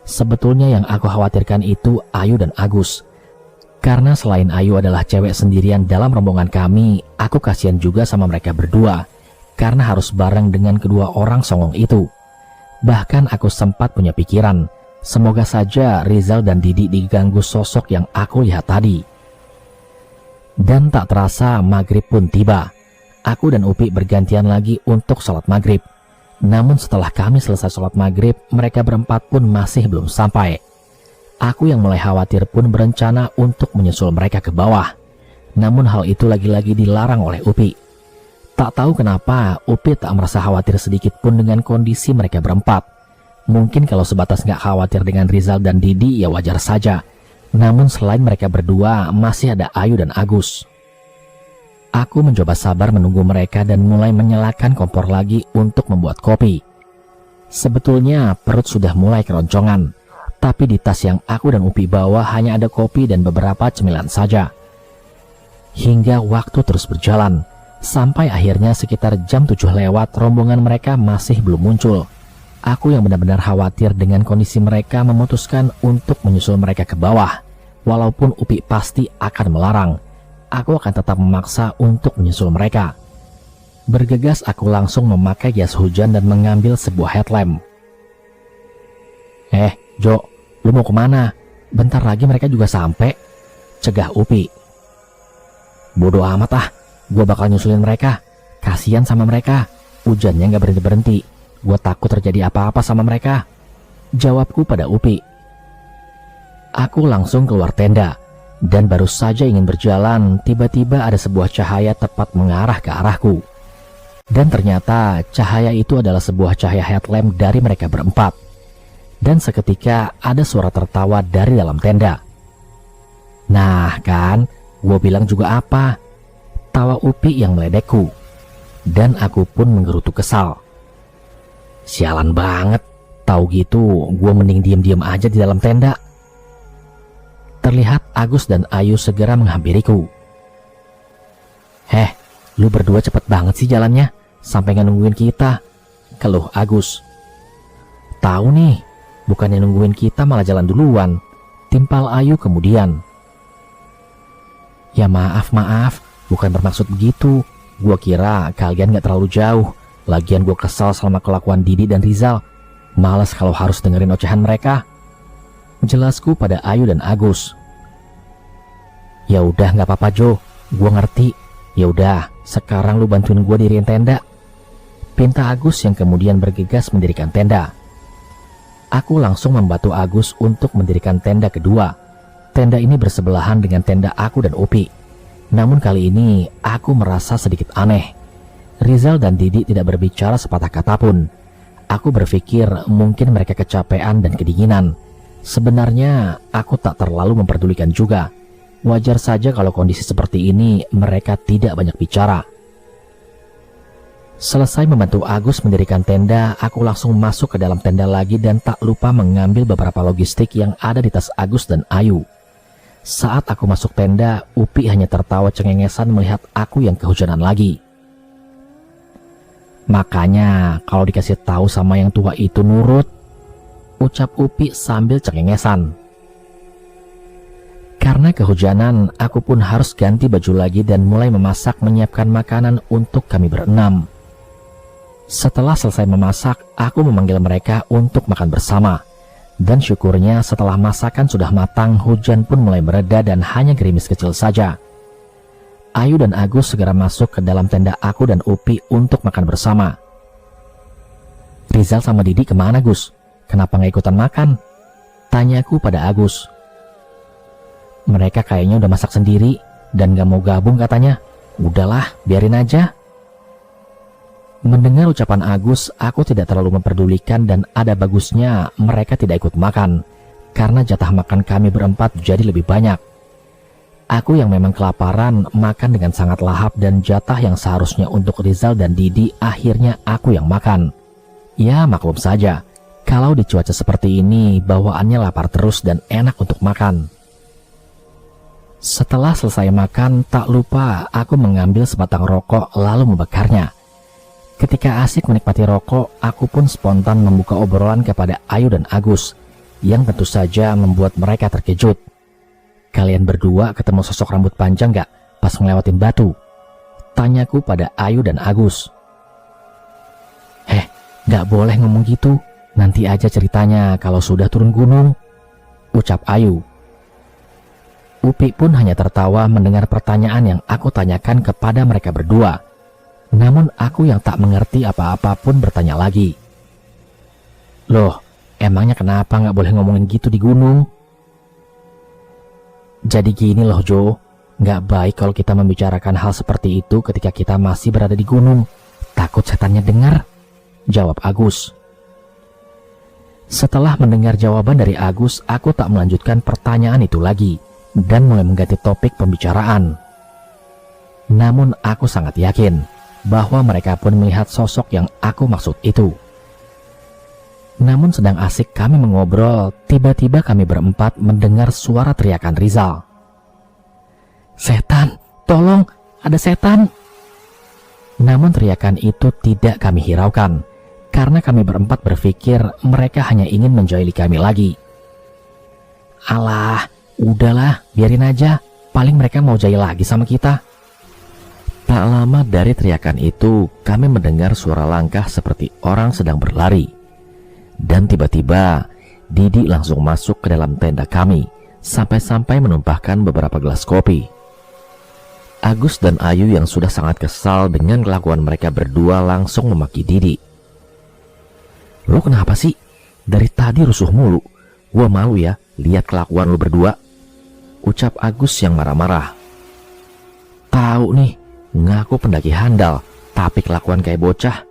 Speaker 1: Sebetulnya yang aku khawatirkan itu Ayu dan Agus. Karena selain Ayu adalah cewek sendirian dalam rombongan kami, aku kasihan juga sama mereka berdua, karena harus bareng dengan kedua orang songong itu. Bahkan aku sempat punya pikiran, semoga saja Rizal dan Didi diganggu sosok yang aku lihat tadi. Dan tak terasa maghrib pun tiba. Aku dan Upi bergantian lagi untuk sholat maghrib. Namun setelah kami selesai sholat maghrib, mereka berempat pun masih belum sampai. Aku yang mulai khawatir pun berencana untuk menyusul mereka ke bawah. Namun hal itu lagi-lagi dilarang oleh Upi. Tak tahu kenapa Upi tak merasa khawatir sedikit pun dengan kondisi mereka berempat. Mungkin kalau sebatas nggak khawatir dengan Rizal dan Didi ya wajar saja. Namun selain mereka berdua, masih ada Ayu dan Agus. Aku mencoba sabar menunggu mereka dan mulai menyalakan kompor lagi untuk membuat kopi. Sebetulnya perut sudah mulai keroncongan, tapi di tas yang aku dan Upi bawa hanya ada kopi dan beberapa cemilan saja. Hingga waktu terus berjalan, sampai akhirnya sekitar jam 7 lewat rombongan mereka masih belum muncul. Aku yang benar-benar khawatir dengan kondisi mereka memutuskan untuk menyusul mereka ke bawah. Walaupun Upi pasti akan melarang, aku akan tetap memaksa untuk menyusul mereka. Bergegas aku langsung memakai jas hujan dan mengambil sebuah headlamp. Jo, lu mau kemana? Bentar lagi mereka juga sampai, cegah Upi. Bodoh amat ah, gua bakal nyusulin mereka. Kasian sama mereka, hujannya gak berhenti-berhenti. Gue takut terjadi apa-apa sama mereka, jawabku pada Upi. Aku langsung keluar tenda, dan baru saja ingin berjalan, tiba-tiba ada sebuah cahaya tepat mengarah ke arahku. Dan ternyata cahaya itu adalah sebuah cahaya headlamp dari mereka berempat. Dan seketika ada suara tertawa dari dalam tenda. Nah kan, gue bilang juga apa? Tawa Upi yang meledekku. Dan aku pun menggerutu kesal. Sialan banget, tahu gitu gue mending diam-diam aja di dalam tenda. Terlihat Agus dan Ayu segera menghampiriku. Lu berdua cepet banget sih jalannya, sampai nggak nungguin kita, keluh Agus. Tahu nih, bukannya nungguin kita malah jalan duluan, timpal Ayu kemudian. Ya maaf, bukan bermaksud begitu, gue kira kalian nggak terlalu jauh. Lagian gue kesal sama kelakuan Didi dan Rizal. Males kalau harus dengerin ocehan mereka, jelasku pada Ayu dan Agus. Ya udah nggak apa-apa Jo, gue ngerti. Ya udah, sekarang lu bantuin gue diriin tenda, pinta Agus yang kemudian bergegas mendirikan tenda. Aku langsung membantu Agus untuk mendirikan tenda kedua. Tenda ini bersebelahan dengan tenda aku dan Upi. Namun kali ini aku merasa sedikit aneh. Rizal dan Didi tidak berbicara sepatah kata pun. Aku berpikir mungkin mereka kecapean dan kedinginan. Sebenarnya aku tak terlalu memperdulikan juga. Wajar saja kalau kondisi seperti ini mereka tidak banyak bicara. Selesai membantu Agus mendirikan tenda, aku langsung masuk ke dalam tenda lagi dan tak lupa mengambil beberapa logistik yang ada di tas Agus dan Ayu. Saat aku masuk tenda, Upi hanya tertawa cengengesan melihat aku yang kehujanan lagi. Makanya kalau dikasih tahu sama yang tua itu nurut, ucap Upi sambil cengengesan. Karena kehujanan, aku pun harus ganti baju lagi dan mulai memasak menyiapkan makanan untuk kami berenam. Setelah selesai memasak, aku memanggil mereka untuk makan bersama. Dan syukurnya setelah masakan sudah matang, hujan pun mulai mereda dan hanya gerimis kecil saja. Ayu dan Agus segera masuk ke dalam tenda aku dan Upi untuk makan bersama. Rizal sama Didi kemana Gus? Kenapa nggak ikutan makan? Tanyaku pada Agus. Mereka kayaknya udah masak sendiri dan gak mau gabung katanya. Udahlah, biarin aja. Mendengar ucapan Agus, aku tidak terlalu memperdulikan dan ada bagusnya mereka tidak ikut makan. Karena jatah makan kami berempat jadi lebih banyak. Aku yang memang kelaparan makan dengan sangat lahap dan jatah yang seharusnya untuk Rizal dan Didi akhirnya aku yang makan. Ya maklum saja, kalau di cuaca seperti ini bawaannya lapar terus dan enak untuk makan. Setelah selesai makan, tak lupa aku mengambil sebatang rokok lalu membakarnya. Ketika asik menikmati rokok, aku pun spontan membuka obrolan kepada Ayu dan Agus, yang tentu saja membuat mereka terkejut. Kalian berdua ketemu sosok rambut panjang gak pas ngelewatin batu? Tanyaku pada Ayu dan Agus. Gak boleh ngomong gitu, nanti aja ceritanya kalau sudah turun gunung, ucap Ayu. Upi pun hanya tertawa mendengar pertanyaan yang aku tanyakan kepada mereka berdua. Namun aku yang tak mengerti apa-apa pun bertanya lagi. Loh, emangnya kenapa gak boleh ngomongin gitu di gunung? Jadi gini loh Jo, gak baik kalau kita membicarakan hal seperti itu ketika kita masih berada di gunung. Takut setannya dengar, jawab Agus. Setelah mendengar jawaban dari Agus, aku tak melanjutkan pertanyaan itu lagi dan mulai mengganti topik pembicaraan. Namun aku sangat yakin bahwa mereka pun melihat sosok yang aku maksud itu. Namun sedang asik kami mengobrol, tiba-tiba kami berempat mendengar suara teriakan Rizal. Setan, tolong, ada setan. Namun teriakan itu tidak kami hiraukan, karena kami berempat berpikir mereka hanya ingin menjahili kami lagi. Alah, udahlah, biarin aja, paling mereka mau jahil lagi sama kita. Tak lama dari teriakan itu, kami mendengar suara langkah seperti orang sedang berlari. Dan tiba-tiba, Didi langsung masuk ke dalam tenda kami, sampai-sampai menumpahkan beberapa gelas kopi. Agus dan Ayu yang sudah sangat kesal dengan kelakuan mereka berdua langsung memaki Didi. Lu kenapa sih? Dari tadi rusuh mulu. Gua malu ya, lihat kelakuan lu berdua, ucap Agus yang marah-marah. Tahu nih, ngaku pendaki handal, tapi kelakuan kayak bocah,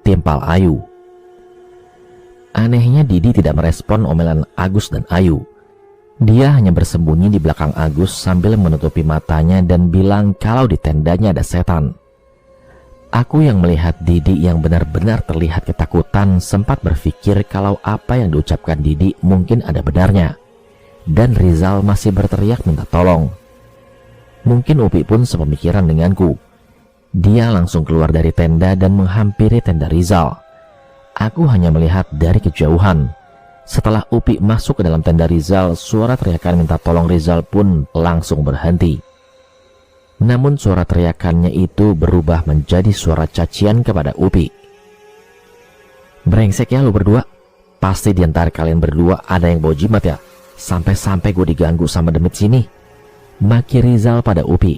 Speaker 1: timpal Ayu. Anehnya Didi tidak merespon omelan Agus dan Ayu. Dia hanya bersembunyi di belakang Agus sambil menutupi matanya dan bilang kalau di tendanya ada setan. Aku yang melihat Didi yang benar-benar terlihat ketakutan sempat berpikir kalau apa yang diucapkan Didi mungkin ada benarnya. Dan Rizal masih berteriak minta tolong. Mungkin Upi pun sepemikiran denganku. Dia langsung keluar dari tenda dan menghampiri tenda Rizal. Aku hanya melihat dari kejauhan. Setelah Upi masuk ke dalam tenda Rizal, suara teriakan minta tolong Rizal pun langsung berhenti. Namun suara teriakannya itu berubah menjadi suara cacian kepada Upi. Brengsek ya lu berdua, pasti di antara kalian berdua ada yang bawa jimat ya, sampai-sampai gue diganggu sama demit sini, maki Rizal pada Upi.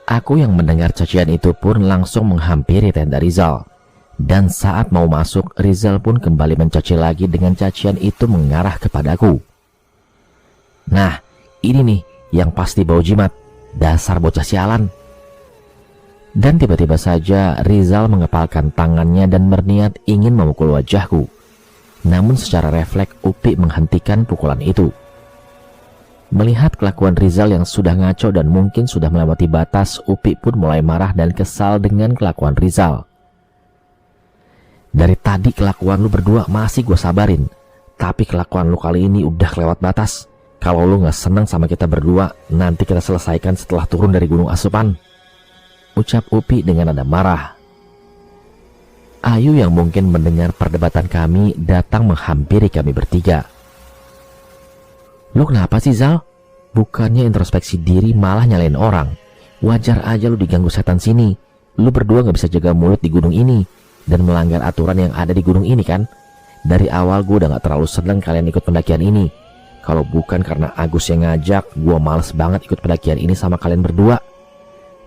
Speaker 1: Aku yang mendengar cacian itu pun langsung menghampiri tenda Rizal. Dan saat mau masuk, Rizal pun kembali mencaci lagi dengan cacian itu mengarah kepadaku. Nah, ini nih yang pasti bau jimat, dasar bocah sialan. Dan tiba-tiba saja Rizal mengepalkan tangannya dan berniat ingin memukul wajahku. Namun secara refleks Upi menghentikan pukulan itu. Melihat kelakuan Rizal yang sudah ngaco dan mungkin sudah melewati batas, Upi pun mulai marah dan kesal dengan kelakuan Rizal. Dari tadi kelakuan lu berdua masih gue sabarin, tapi kelakuan lu kali ini udah kelewat batas. Kalau lu gak senang sama kita berdua, nanti kita selesaikan setelah turun dari Gunung Asupan, ucap Upi dengan nada marah. Ayu yang mungkin mendengar perdebatan kami datang menghampiri kami bertiga. Lu kenapa sih Zal? Bukannya introspeksi diri malah nyalain orang. Wajar aja lu diganggu setan sini. Lu berdua gak bisa jaga mulut di gunung ini dan melanggar aturan yang ada di gunung ini kan? Dari awal gue udah gak terlalu seneng kalian ikut pendakian ini. Kalau bukan karena Agus yang ngajak, gue males banget ikut pendakian ini sama kalian berdua,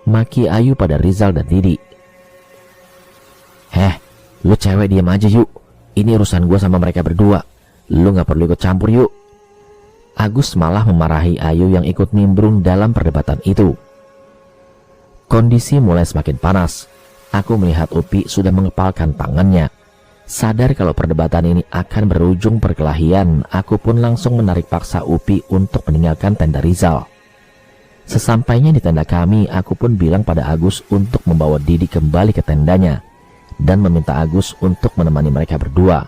Speaker 1: maki Ayu pada Rizal dan Didi. Lu cewek diam aja yuk. Ini urusan gue sama mereka berdua. Lu gak perlu ikut campur yuk. Agus malah memarahi Ayu yang ikut nimbrung dalam perdebatan itu. Kondisi mulai semakin panas. Aku melihat Upi sudah mengepalkan tangannya. Sadar kalau perdebatan ini akan berujung perkelahian, aku pun langsung menarik paksa Upi untuk meninggalkan tenda Rizal. Sesampainya di tenda kami, aku pun bilang pada Agus untuk membawa Didi kembali ke tendanya dan meminta Agus untuk menemani mereka berdua.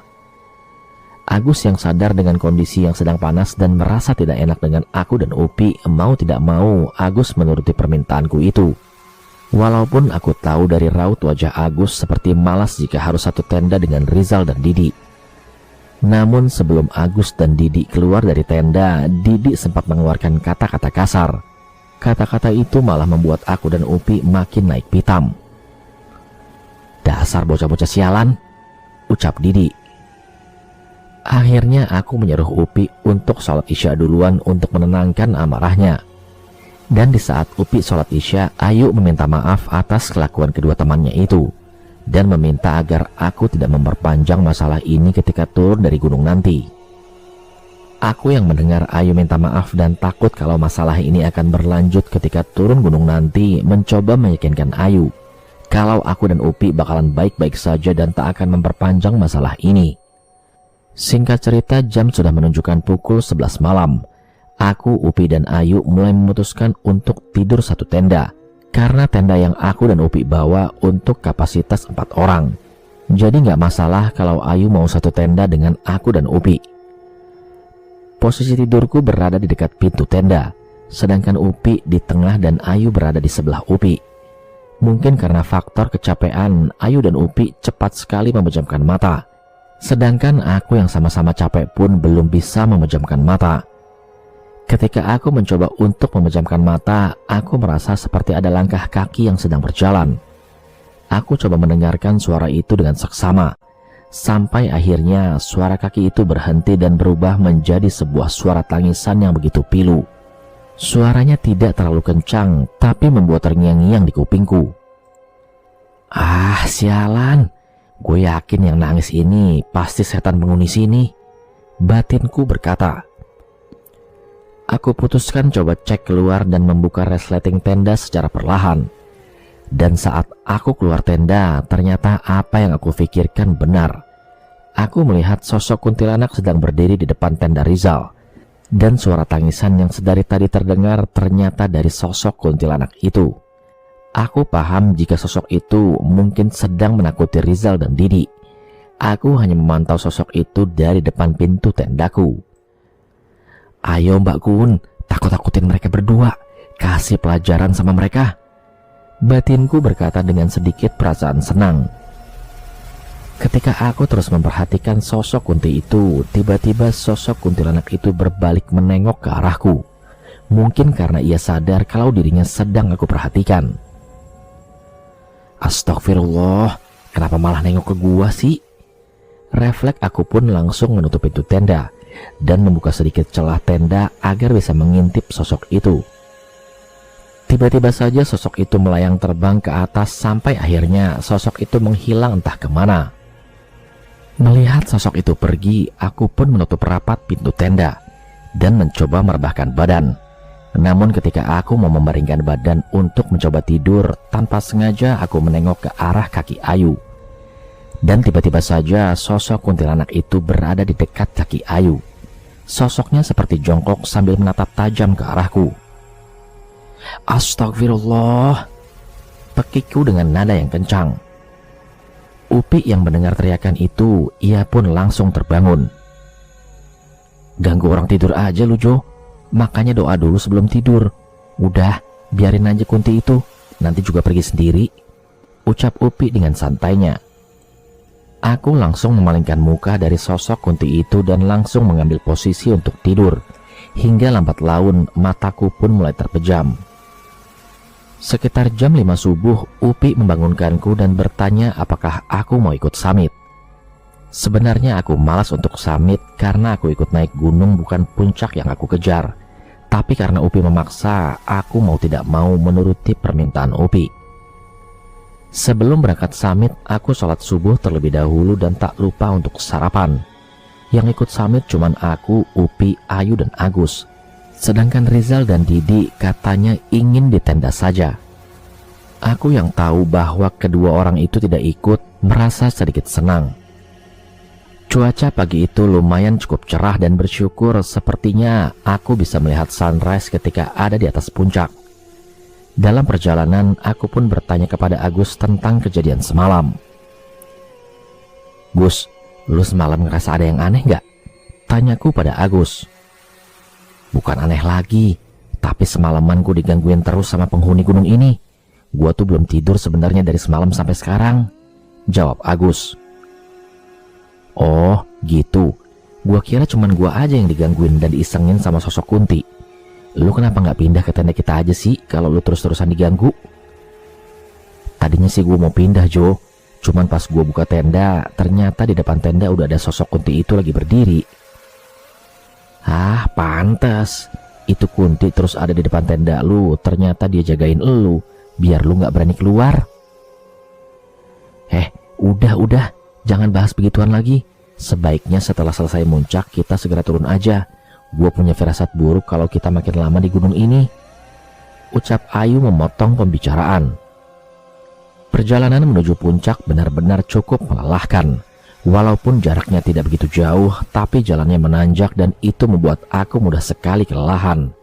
Speaker 1: Agus yang sadar dengan kondisi yang sedang panas dan merasa tidak enak dengan aku dan Upi, mau tidak mau Agus menuruti permintaanku itu. Walaupun aku tahu dari raut wajah Agus seperti malas jika harus satu tenda dengan Rizal dan Didi. Namun sebelum Agus dan Didi keluar dari tenda, Didi sempat mengeluarkan kata-kata kasar. Kata-kata itu malah membuat aku dan Upi makin naik pitam. "Dasar bocah-bocah sialan," ucap Didi. Akhirnya aku menyuruh Upi untuk sholat isya duluan untuk menenangkan amarahnya. Dan di saat Upi sholat isya, Ayu meminta maaf atas kelakuan kedua temannya itu, dan meminta agar aku tidak memperpanjang masalah ini ketika turun dari gunung nanti. Aku yang mendengar Ayu minta maaf dan takut kalau masalah ini akan berlanjut ketika turun gunung nanti, mencoba meyakinkan Ayu kalau aku dan Upi bakalan baik-baik saja dan tak akan memperpanjang masalah ini. Singkat cerita, jam sudah menunjukkan pukul 11 malam. Aku, Upi, dan Ayu mulai memutuskan untuk tidur satu tenda, karena tenda yang aku dan Upi bawa untuk kapasitas 4 orang. Jadi nggak masalah kalau Ayu mau satu tenda dengan aku dan Upi. Posisi tidurku berada di dekat pintu tenda, sedangkan Upi di tengah dan Ayu berada di sebelah Upi. Mungkin karena faktor kecapean, Ayu dan Upi cepat sekali memejamkan mata. Sedangkan aku yang sama-sama capek pun belum bisa memejamkan mata. Ketika aku mencoba untuk memejamkan mata, aku merasa seperti ada langkah kaki yang sedang berjalan. Aku coba mendengarkan suara itu dengan seksama, sampai akhirnya suara kaki itu berhenti dan berubah menjadi sebuah suara tangisan yang begitu pilu. Suaranya tidak terlalu kencang, tapi membuat terngiang-ngiang di kupingku. "Ah, sialan. Gue yakin yang nangis ini pasti setan penghuni sini," batinku berkata. Aku putuskan coba cek keluar dan membuka resleting tenda secara perlahan. Dan saat aku keluar tenda, ternyata apa yang aku pikirkan benar. Aku melihat sosok kuntilanak sedang berdiri di depan tenda Rizal. Dan suara tangisan yang sedari tadi terdengar ternyata dari sosok kuntilanak itu. Aku paham jika sosok itu mungkin sedang menakuti Rizal dan Didi. Aku hanya memantau sosok itu dari depan pintu tendaku. "Ayo Mbak Kun, takut-takutin mereka berdua. Kasih pelajaran sama mereka," batinku berkata dengan sedikit perasaan senang. Ketika aku terus memperhatikan sosok kunti itu, tiba-tiba sosok kuntilanak itu berbalik menengok ke arahku. Mungkin karena ia sadar kalau dirinya sedang aku perhatikan. Astagfirullah, kenapa malah nengok ke gua sih? Refleks aku pun langsung menutup pintu tenda dan membuka sedikit celah tenda agar bisa mengintip sosok itu. Tiba-tiba saja sosok itu melayang terbang ke atas sampai akhirnya sosok itu menghilang entah kemana. Melihat sosok itu pergi, aku pun menutup rapat pintu tenda dan mencoba merebahkan badan. Namun ketika aku mau memeringkan badan untuk mencoba tidur, tanpa sengaja aku menengok ke arah kaki Ayu. Dan tiba-tiba saja sosok kuntilanak itu berada di dekat kaki Ayu. Sosoknya seperti jongkok sambil menatap tajam ke arahku. Astagfirullah, pekiku dengan nada yang kencang. Upi yang mendengar teriakan itu, ia pun langsung terbangun. "Ganggu orang tidur aja lu, Jo. Makanya doa dulu sebelum tidur. Udah, biarin aja kunti itu, nanti juga pergi sendiri," ucap Upi dengan santainya. Aku langsung memalingkan muka dari sosok kunti itu dan langsung mengambil posisi untuk tidur. Hingga lambat laun mataku pun mulai terpejam. Sekitar jam 5 subuh, Upi membangunkanku dan bertanya apakah aku mau ikut summit. Sebenarnya aku malas untuk summit karena aku ikut naik gunung bukan puncak yang aku kejar. Tapi karena Upi memaksa, aku mau tidak mau menuruti permintaan Upi. Sebelum berangkat summit, aku sholat subuh terlebih dahulu dan tak lupa untuk sarapan. Yang ikut summit cuman aku, Upi, Ayu, dan Agus. Sedangkan Rizal dan Didi katanya ingin di tenda saja. Aku yang tahu bahwa kedua orang itu tidak ikut, merasa sedikit senang. Cuaca pagi itu lumayan cukup cerah dan bersyukur sepertinya aku bisa melihat sunrise ketika ada di atas puncak. Dalam perjalanan, aku pun bertanya kepada Agus tentang kejadian semalam. "Gus, lu semalam ngerasa ada yang aneh nggak? Tanyaku pada Agus. Bukan aneh lagi, tapi semalaman gue digangguin terus sama penghuni gunung ini. Gua tuh belum tidur sebenarnya dari semalam sampai sekarang, jawab Agus. Oh gitu, gua kira cuman gua aja yang digangguin dan diisengin sama sosok Kunti. Lu kenapa nggak pindah ke tenda kita aja sih kalau lu terus-terusan diganggu? Tadinya sih gua mau pindah, Jo. Cuman pas gua buka tenda, ternyata di depan tenda udah ada sosok Kunti itu lagi berdiri. Ah, pantes. Itu Kunti terus ada di depan tenda lu, ternyata dia jagain lu, biar lu nggak berani keluar. Udah, jangan bahas begituan lagi. Sebaiknya setelah selesai muncak, kita segera turun aja. Gua punya firasat buruk kalau kita makin lama di gunung ini, ucap Ayu memotong pembicaraan. Perjalanan menuju puncak benar-benar cukup melelahkan. Walaupun jaraknya tidak begitu jauh, tapi jalannya menanjak dan itu membuat aku mudah sekali kelelahan.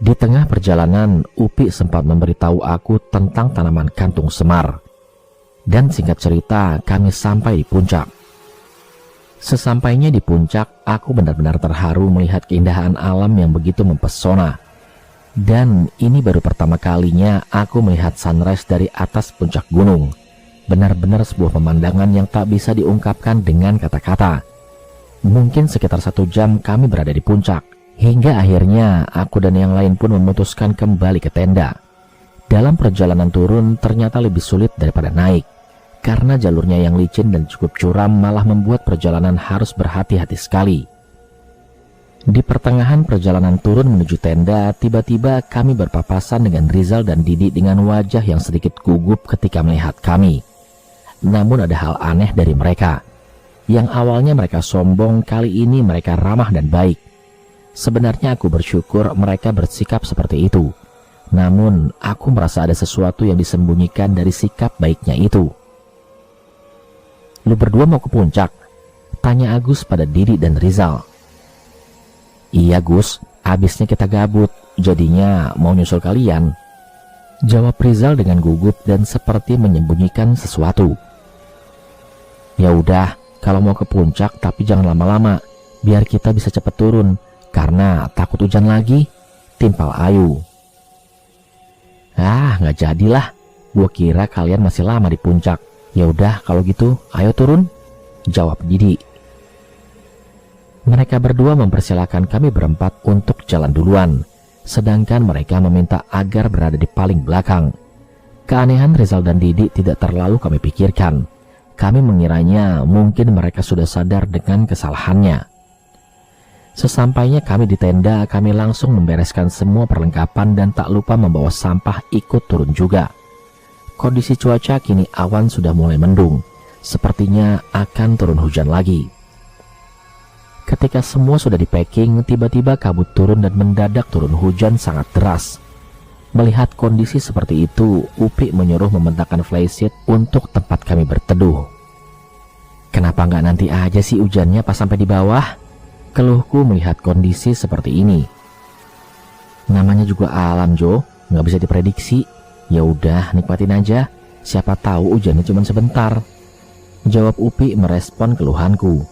Speaker 1: Di tengah perjalanan, Upi sempat memberitahu aku tentang tanaman kantung semar. Dan singkat cerita, kami sampai di puncak. Sesampainya di puncak, aku benar-benar terharu melihat keindahan alam yang begitu mempesona. Dan ini baru pertama kalinya aku melihat sunrise dari atas puncak gunung. Benar-benar sebuah pemandangan yang tak bisa diungkapkan dengan kata-kata. Mungkin sekitar 1 jam kami berada di puncak, hingga akhirnya aku dan yang lain pun memutuskan kembali ke tenda. Dalam perjalanan turun ternyata lebih sulit daripada naik, karena jalurnya yang licin dan cukup curam malah membuat perjalanan harus berhati-hati sekali. Di pertengahan perjalanan turun menuju tenda, tiba-tiba kami berpapasan dengan Rizal dan Didi dengan wajah yang sedikit gugup ketika melihat kami. Namun ada hal aneh dari mereka. Yang awalnya mereka sombong, kali ini mereka ramah dan baik. Sebenarnya aku bersyukur mereka bersikap seperti itu. Namun aku merasa ada sesuatu yang disembunyikan dari sikap baiknya itu. Lu berdua mau ke puncak? Tanya Agus pada Didi dan Rizal. Iya Gus, abisnya kita gabut, jadinya mau nyusul kalian, jawab Rizal dengan gugup dan seperti menyembunyikan sesuatu. Ya udah, kalau mau ke puncak tapi jangan lama-lama, biar kita bisa cepat turun, karena takut hujan lagi, timpal Ayu. Ah, nggak jadilah, gua kira kalian masih lama di puncak. Ya udah kalau gitu, ayo turun, jawab Didi. Mereka berdua mempersilahkan kami berempat untuk jalan duluan, sedangkan mereka meminta agar berada di paling belakang. Keanehan Rizal dan Didi tidak terlalu kami pikirkan. Kami mengiranya mungkin mereka sudah sadar dengan kesalahannya. Sesampainya kami di tenda, kami langsung membereskan semua perlengkapan dan tak lupa membawa sampah ikut turun juga. Kondisi cuaca kini awan sudah mulai mendung, sepertinya akan turun hujan lagi. Ketika semua sudah di-packing, tiba-tiba kabut turun dan mendadak turun hujan sangat deras. Melihat kondisi seperti itu, Upi menyuruh membentangkan flysheet untuk tempat kami berteduh. Kenapa nggak nanti aja sih hujannya pas sampai di bawah? Keluhku melihat kondisi seperti ini. Namanya juga alam, Jo, nggak bisa diprediksi. Ya udah, nikmatin aja. Siapa tahu hujannya cuma sebentar, jawab Upi merespon keluhanku.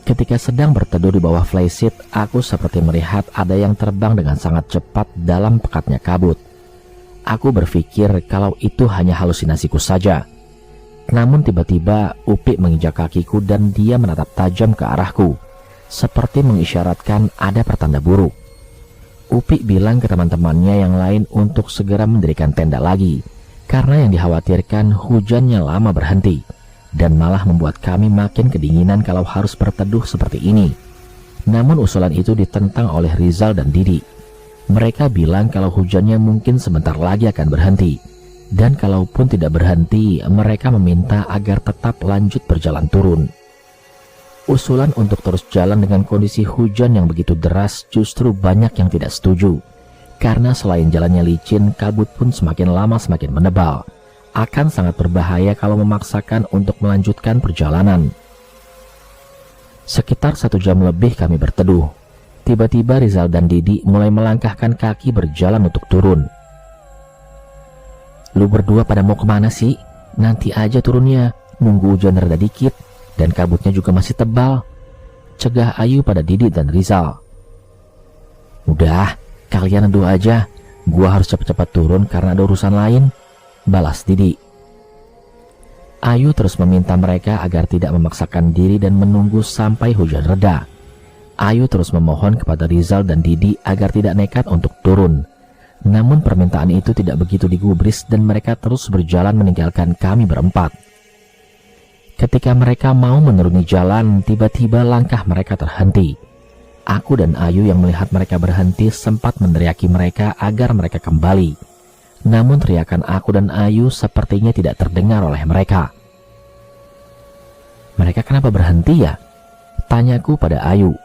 Speaker 1: Ketika sedang berteduh di bawah flysheet, aku seperti melihat ada yang terbang dengan sangat cepat dalam pekatnya kabut. Aku berpikir kalau itu hanya halusinasiku saja. Namun tiba-tiba Upi menginjak kakiku dan dia menatap tajam ke arahku, seperti mengisyaratkan ada pertanda buruk. Upi bilang ke teman-temannya yang lain untuk segera mendirikan tenda lagi, karena yang dikhawatirkan hujannya lama berhenti. Dan malah membuat kami makin kedinginan kalau harus berteduh seperti ini. Namun usulan itu ditentang oleh Rizal dan Didi. Mereka bilang kalau hujannya mungkin sebentar lagi akan berhenti. Dan kalaupun tidak berhenti, mereka meminta agar tetap lanjut berjalan turun. Usulan untuk terus jalan dengan kondisi hujan yang begitu deras justru banyak yang tidak setuju. Karena selain jalannya licin, kabut pun semakin lama semakin menebal. Akan sangat berbahaya kalau memaksakan untuk melanjutkan perjalanan. Sekitar 1 jam lebih kami berteduh. Tiba-tiba Rizal dan Didi mulai melangkahkan kaki berjalan untuk turun. Lu berdua pada mau kemana sih? Nanti aja turunnya, nunggu hujan reda dikit, dan kabutnya juga masih tebal, cegah Ayu pada Didi dan Rizal. Udah, kalian neduh aja. Gua harus cepat-cepat turun karena ada urusan lain, balas Didi. Ayu terus meminta mereka agar tidak memaksakan diri dan menunggu sampai hujan reda. Ayu terus memohon kepada Rizal dan Didi agar tidak nekat untuk turun. Namun permintaan itu tidak begitu digubris dan mereka terus berjalan meninggalkan kami berempat. Ketika mereka mau menuruni jalan, tiba-tiba langkah mereka terhenti. Aku dan Ayu yang melihat mereka berhenti sempat meneriaki mereka agar mereka kembali. Namun teriakan aku dan Ayu sepertinya tidak terdengar oleh mereka. Mereka kenapa berhenti ya? Tanyaku pada Ayu.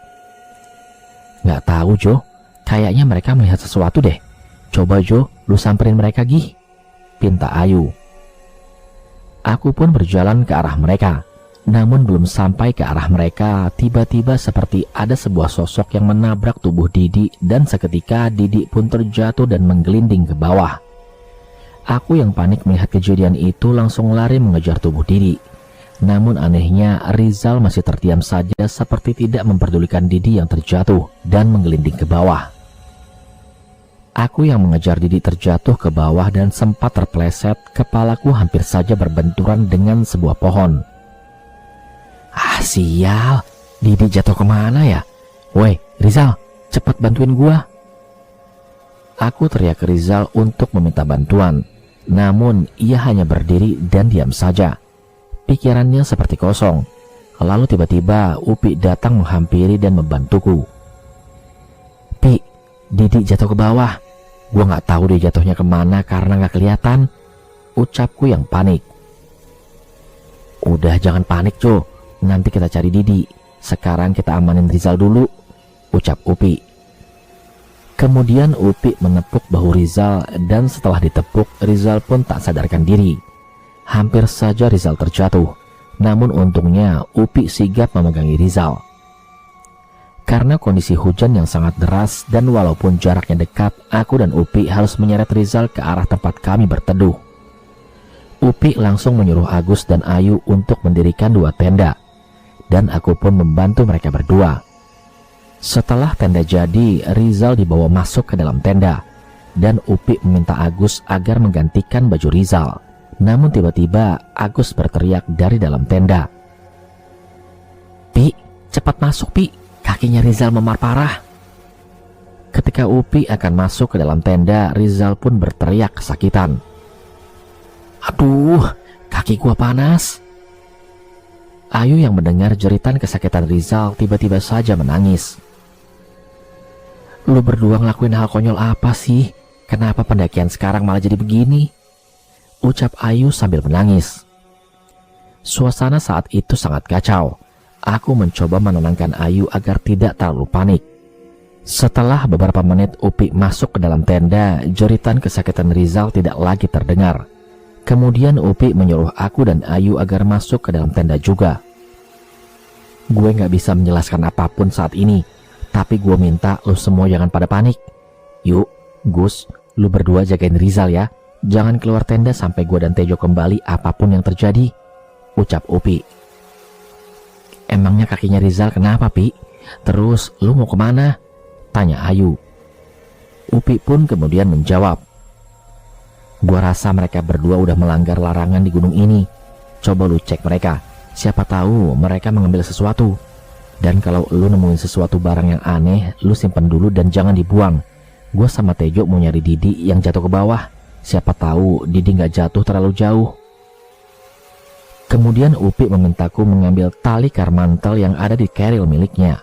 Speaker 1: Nggak tahu Jo, kayaknya mereka melihat sesuatu deh. Coba Jo, lu samperin mereka gih, pinta Ayu. Aku pun berjalan ke arah mereka. Namun belum sampai ke arah mereka, tiba-tiba seperti ada sebuah sosok yang menabrak tubuh Didi dan seketika Didi pun terjatuh dan menggelinding ke bawah. Aku yang panik melihat kejadian itu langsung lari mengejar tubuh Didi. Namun anehnya Rizal masih terdiam saja seperti tidak memperdulikan Didi yang terjatuh dan menggelinding ke bawah. Aku yang mengejar Didi terjatuh ke bawah dan sempat terpleset, kepalaku hampir saja berbenturan dengan sebuah pohon. Ah sial, Didi jatuh kemana ya? Woi Rizal, cepat bantuin gua. Aku teriak ke Rizal untuk meminta bantuan. Namun ia hanya berdiri dan diam saja. Pikirannya seperti kosong. Lalu tiba-tiba Upi datang menghampiri dan membantuku. Pi, Didi jatuh ke bawah. Gua nggak tahu dia jatuhnya kemana karena nggak kelihatan, ucapku yang panik. Udah jangan panik Jo, nanti kita cari Didi. Sekarang kita amanin Rizal dulu, ucap Upi. Kemudian Upi menepuk bahu Rizal dan setelah ditepuk Rizal pun tak sadarkan diri. Hampir saja Rizal terjatuh, namun untungnya Upi sigap memegangi Rizal. Karena kondisi hujan yang sangat deras dan walaupun jaraknya dekat, aku dan Upi harus menyeret Rizal ke arah tempat kami berteduh. Upi langsung menyuruh Agus dan Ayu untuk mendirikan 2 tenda, dan aku pun membantu mereka berdua. Setelah tenda jadi, Rizal dibawa masuk ke dalam tenda, dan Upi meminta Agus agar menggantikan baju Rizal. Namun tiba-tiba Agus berteriak dari dalam tenda. Pi, cepat masuk Pi. Kakinya Rizal memar parah. Ketika Upi akan masuk ke dalam tenda, Rizal pun berteriak kesakitan. Aduh, kaki gua panas. Ayu yang mendengar jeritan kesakitan Rizal tiba-tiba saja menangis. Lu berdua ngelakuin hal konyol apa sih? Kenapa pendakian sekarang malah jadi begini? Ucap Ayu sambil menangis. Suasana saat itu sangat kacau. Aku mencoba menenangkan Ayu agar tidak terlalu panik. Setelah beberapa menit Upi masuk ke dalam tenda, jeritan kesakitan Rizal tidak lagi terdengar. Kemudian Upi menyuruh aku dan Ayu agar masuk ke dalam tenda juga. Gue gak bisa menjelaskan apapun saat ini, tapi gue minta lu semua jangan pada panik. Yuk, Gus, lu berdua jagain Rizal ya. Jangan keluar tenda sampai gue dan Tejo kembali apapun yang terjadi, ucap Upi. Emangnya kakinya Rizal kenapa Pi? Terus lu mau kemana? Tanya Ayu. Upi pun kemudian menjawab. Gua rasa mereka berdua udah melanggar larangan di gunung ini. Coba lu cek mereka. Siapa tahu mereka mengambil sesuatu. Dan kalau lu nemuin sesuatu barang yang aneh, lu simpen dulu dan jangan dibuang. Gua sama Tejo mau nyari Didi yang jatuh ke bawah. Siapa tahu Didi nggak jatuh terlalu jauh. Kemudian Upi memintaku mengambil tali karmantel yang ada di keril miliknya.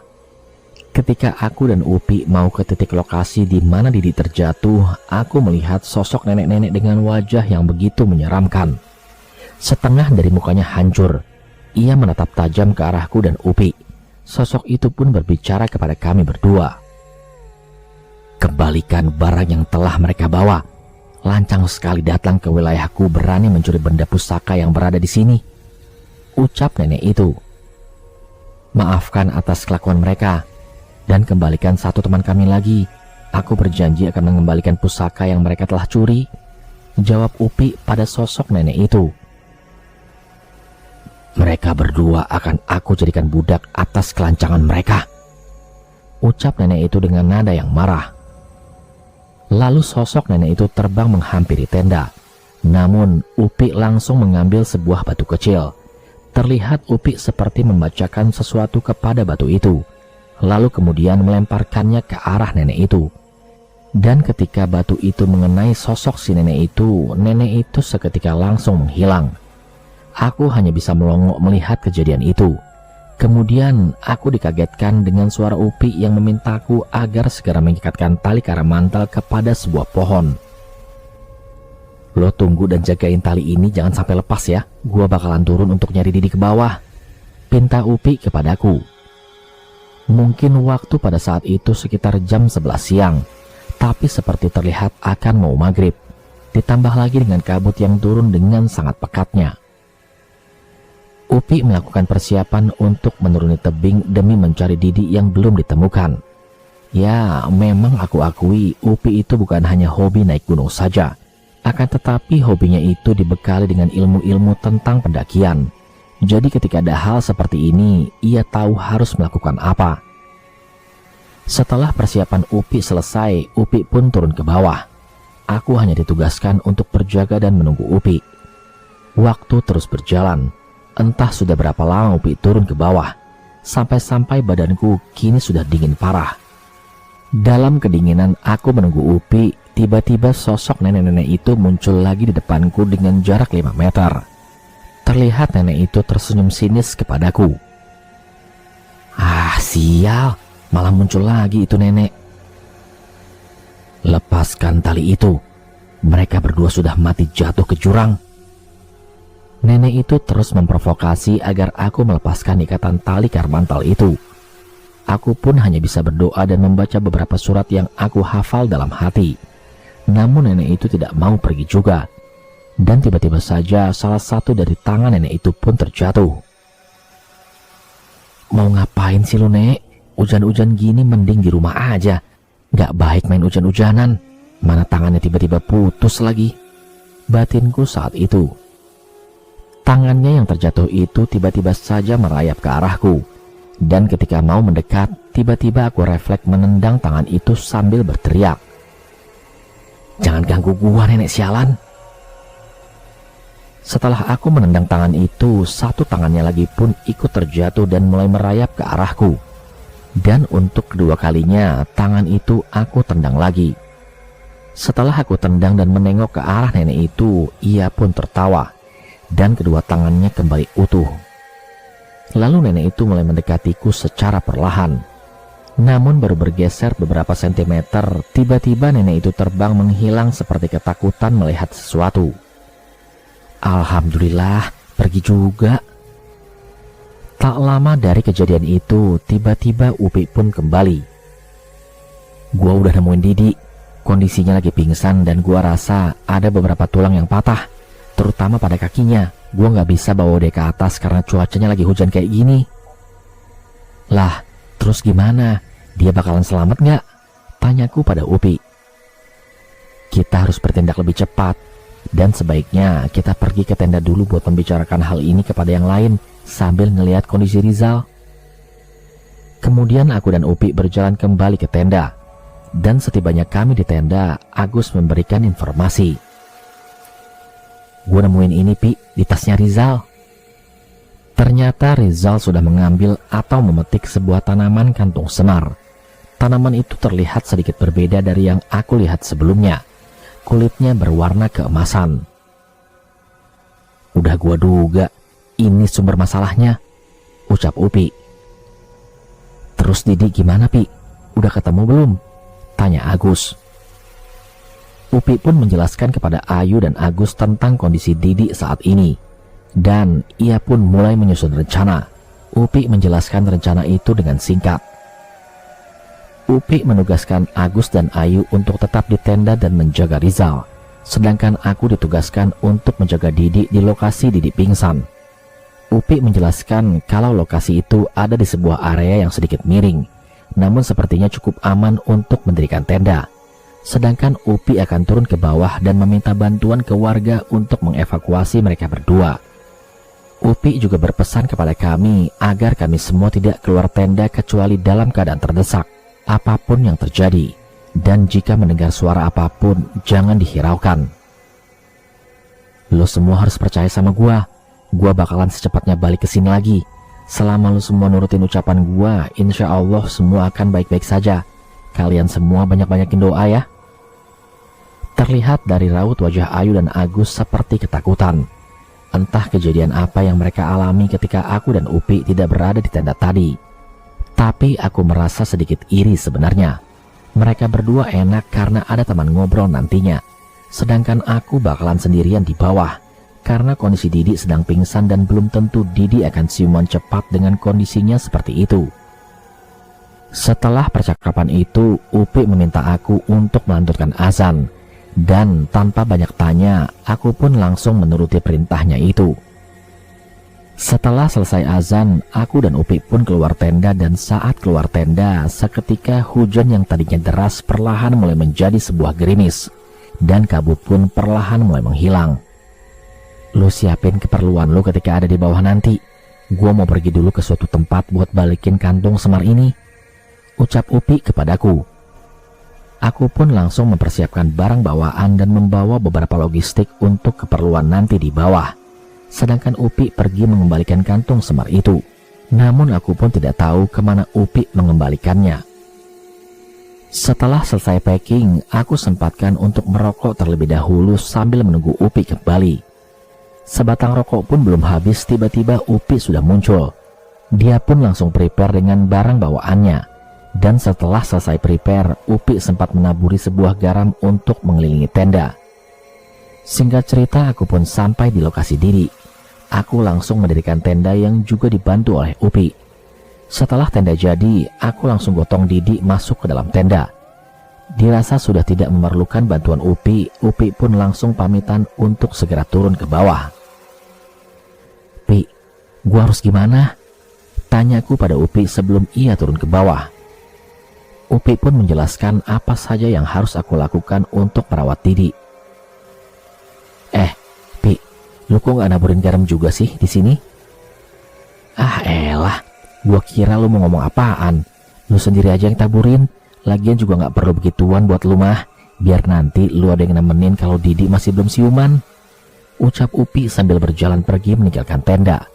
Speaker 1: Ketika aku dan Upi mau ke titik lokasi di mana Didi terjatuh, aku melihat sosok nenek-nenek dengan wajah yang begitu menyeramkan. Setengah dari mukanya hancur. Ia menatap tajam ke arahku dan Upi. Sosok itu pun berbicara kepada kami berdua. Kembalikan barang yang telah mereka bawa. Lancang sekali datang ke wilayahku berani mencuri benda pusaka yang berada di sini, ucap nenek itu. Maafkan atas kelakuan mereka dan kembalikan satu teman kami lagi. Aku berjanji akan mengembalikan pusaka yang mereka telah curi, jawab Upi pada sosok nenek itu. Mereka berdua akan aku jadikan budak atas kelancangan mereka, ucap nenek itu dengan nada yang marah. Lalu sosok nenek itu terbang menghampiri tenda. Namun Upi langsung mengambil sebuah batu kecil. Terlihat Upi seperti membacakan sesuatu kepada batu itu, lalu kemudian melemparkannya ke arah nenek itu. Dan ketika batu itu mengenai sosok si nenek itu seketika langsung menghilang. Aku hanya bisa melongo melihat kejadian itu. Kemudian aku dikagetkan dengan suara Upi yang memintaku agar segera mengikatkan tali karamantel kepada sebuah pohon. Lo tunggu dan jagain tali ini jangan sampai lepas ya. Gua bakalan turun untuk nyari Didi ke bawah, pinta Upi kepadaku. Mungkin waktu pada saat itu sekitar jam 11 siang, tapi seperti terlihat akan mau maghrib. Ditambah lagi dengan kabut yang turun dengan sangat pekatnya. Upi melakukan persiapan untuk menuruni tebing demi mencari Didi yang belum ditemukan. Ya, memang aku akui Upi itu bukan hanya hobi naik gunung saja. Akan tetapi hobinya itu dibekali dengan ilmu-ilmu tentang pendakian. Jadi ketika ada hal seperti ini, ia tahu harus melakukan apa. Setelah persiapan Upi selesai, Upi pun turun ke bawah. Aku hanya ditugaskan untuk berjaga dan menunggu Upi. Waktu terus berjalan. Entah sudah berapa lama Upi turun ke bawah. Sampai-sampai badanku kini sudah dingin parah. Dalam kedinginan aku menunggu Upi, tiba-tiba sosok nenek-nenek itu muncul lagi di depanku dengan jarak 5 meter. Terlihat nenek itu tersenyum sinis kepadaku. Ah, sial, malah muncul lagi itu nenek. Lepaskan tali itu. Mereka berdua sudah mati jatuh ke jurang. Nenek itu terus memprovokasi agar aku melepaskan ikatan tali karamantel itu. Aku pun hanya bisa berdoa dan membaca beberapa surat yang aku hafal dalam hati. Namun nenek itu tidak mau pergi juga. Dan tiba-tiba saja salah satu dari tangan nenek itu pun terjatuh. Mau ngapain sih lu, Nek? Hujan-hujan gini mending di rumah aja. Gak baik main hujan-hujanan. Mana tangannya tiba-tiba putus lagi. Batinku saat itu. Tangannya yang terjatuh itu tiba-tiba saja merayap ke arahku. Dan ketika mau mendekat, tiba-tiba aku refleks menendang tangan itu sambil berteriak. Jangan ganggu gua, nenek sialan. Setelah aku menendang tangan itu, satu tangannya lagi pun ikut terjatuh dan mulai merayap ke arahku. Dan untuk kedua kalinya, tangan itu aku tendang lagi. Setelah aku tendang dan menengok ke arah nenek itu, ia pun tertawa. Dan kedua tangannya kembali utuh. Lalu nenek itu mulai mendekatiku secara perlahan. Namun baru bergeser beberapa sentimeter, tiba-tiba nenek itu terbang menghilang seperti ketakutan melihat sesuatu. Alhamdulillah, pergi juga. Tak lama dari kejadian itu, tiba-tiba Upi pun kembali. Gua udah nemuin Didi. Kondisinya lagi pingsan dan gua rasa ada beberapa tulang yang patah, terutama pada kakinya. Gua nggak bisa bawa dia ke atas karena cuacanya lagi hujan kayak gini. Lah, terus gimana? Dia bakalan selamat nggak? Tanyaku pada Upi. Kita harus bertindak lebih cepat. Dan sebaiknya kita pergi ke tenda dulu buat membicarakan hal ini kepada yang lain sambil ngelihat kondisi Rizal. Kemudian aku dan Upi berjalan kembali ke tenda. Dan setibanya kami di tenda, Agus memberikan informasi. Gue nemuin ini, Pi, di tasnya Rizal. Ternyata Rizal sudah mengambil atau memetik sebuah tanaman kantung semar. Tanaman itu terlihat sedikit berbeda dari yang aku lihat sebelumnya. Kulitnya berwarna keemasan. Udah gua duga, ini sumber masalahnya, ucap Upi. Terus Didi gimana, Pi? Udah ketemu belum? Tanya Agus. Upi pun menjelaskan kepada Ayu dan Agus tentang kondisi Didi saat ini. Dan ia pun mulai menyusun rencana. Upi menjelaskan rencana itu dengan singkat. Upi menugaskan Agus dan Ayu untuk tetap di tenda dan menjaga Rizal. Sedangkan aku ditugaskan untuk menjaga Didi di lokasi Didi pingsan. Upi menjelaskan kalau lokasi itu ada di sebuah area yang sedikit miring, namun sepertinya cukup aman untuk mendirikan tenda. Sedangkan Upi akan turun ke bawah dan meminta bantuan ke warga untuk mengevakuasi mereka berdua. Upi juga berpesan kepada kami agar kami semua tidak keluar tenda kecuali dalam keadaan terdesak, apapun yang terjadi. Dan jika mendengar suara apapun, jangan dihiraukan. Lo semua harus percaya sama gua. Gua bakalan secepatnya balik ke sini lagi. Selama lo semua nurutin ucapan gua, insya Allah semua akan baik-baik saja. Kalian semua banyak-banyakin doa ya. Terlihat dari raut wajah Ayu dan Agus seperti ketakutan. Entah kejadian apa yang mereka alami ketika aku dan Upi tidak berada di tenda tadi. Tapi aku merasa sedikit iri sebenarnya. Mereka berdua enak karena ada teman ngobrol nantinya. Sedangkan aku bakalan sendirian di bawah. Karena kondisi Didi sedang pingsan dan belum tentu Didi akan siuman cepat dengan kondisinya seperti itu. Setelah percakapan itu, Upi meminta aku untuk melanjutkan azan. Dan tanpa banyak tanya, aku pun langsung menuruti perintahnya itu. Setelah selesai azan, aku dan Upi pun keluar tenda dan saat keluar tenda, seketika hujan yang tadinya deras perlahan mulai menjadi sebuah gerimis. Dan kabut pun perlahan mulai menghilang. Lu siapin keperluan lu ketika ada di bawah nanti. Gua mau pergi dulu ke suatu tempat buat balikin kantung semar ini, ucap Upi kepadaku. Aku pun langsung mempersiapkan barang bawaan dan membawa beberapa logistik untuk keperluan nanti di bawah. Sedangkan Upi pergi mengembalikan kantung semar itu. Namun aku pun tidak tahu kemana Upi mengembalikannya. Setelah selesai packing, aku sempatkan untuk merokok terlebih dahulu sambil menunggu Upi kembali. Sebatang rokok pun belum habis, tiba-tiba Upi sudah muncul. Dia pun langsung prepare dengan barang bawaannya. Dan setelah selesai prepare, Upi sempat menaburi sebuah garam untuk mengelilingi tenda. Singkat cerita, aku pun sampai di lokasi Didi. Aku langsung mendirikan tenda yang juga dibantu oleh Upi. Setelah tenda jadi, aku langsung gotong Didi masuk ke dalam tenda. Dirasa sudah tidak memerlukan bantuan Upi, Upi pun langsung pamitan untuk segera turun ke bawah. Pi, gua harus gimana? Tanyaku pada Upi sebelum ia turun ke bawah. Upi pun menjelaskan apa saja yang harus aku lakukan untuk merawat Didi. Pi, lu kok nggak naburin garam juga sih di sini? Ah elah, gua kira lu mau ngomong apaan. Lu sendiri aja yang taburin. Lagian juga nggak perlu begituan buat lu mah. Biar nanti lu ada yang nemenin kalau Didi masih belum siuman, ucap Upi sambil berjalan pergi meninggalkan tenda.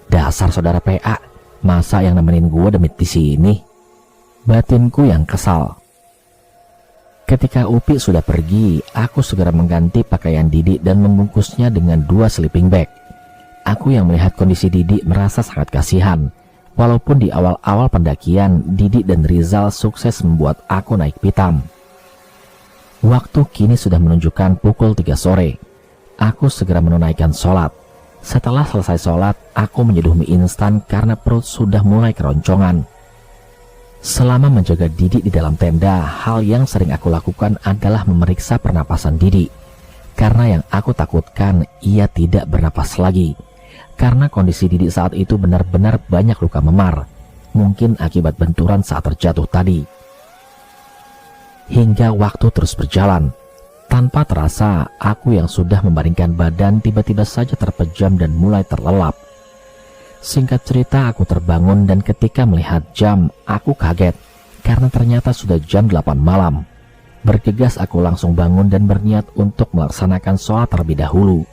Speaker 1: Dasar saudara PA, masa yang nemenin gua demit di sini? Batinku yang kesal. Ketika Upi sudah pergi, aku segera mengganti pakaian Didi dan membungkusnya dengan 2 sleeping bag. Aku yang melihat kondisi Didi merasa sangat kasihan. Walaupun di awal-awal pendakian, Didi dan Rizal sukses membuat aku naik pitam. Waktu kini sudah menunjukkan pukul 3 sore. Aku segera menunaikan sholat. Setelah selesai sholat, aku menyeduh mie instan karena perut sudah mulai keroncongan. Selama menjaga Didi di dalam tenda, hal yang sering aku lakukan adalah memeriksa pernapasan Didi. Karena yang aku takutkan, ia tidak bernapas lagi. Karena kondisi Didi saat itu benar-benar banyak luka memar. Mungkin akibat benturan saat terjatuh tadi. Hingga waktu terus berjalan. Tanpa terasa, aku yang sudah membaringkan badan tiba-tiba saja terpejam dan mulai terlelap. Singkat cerita, aku terbangun dan ketika melihat jam, aku kaget. Karena ternyata sudah jam 8 malam. Bergegas aku langsung bangun dan berniat untuk melaksanakan sholat terlebih dahulu.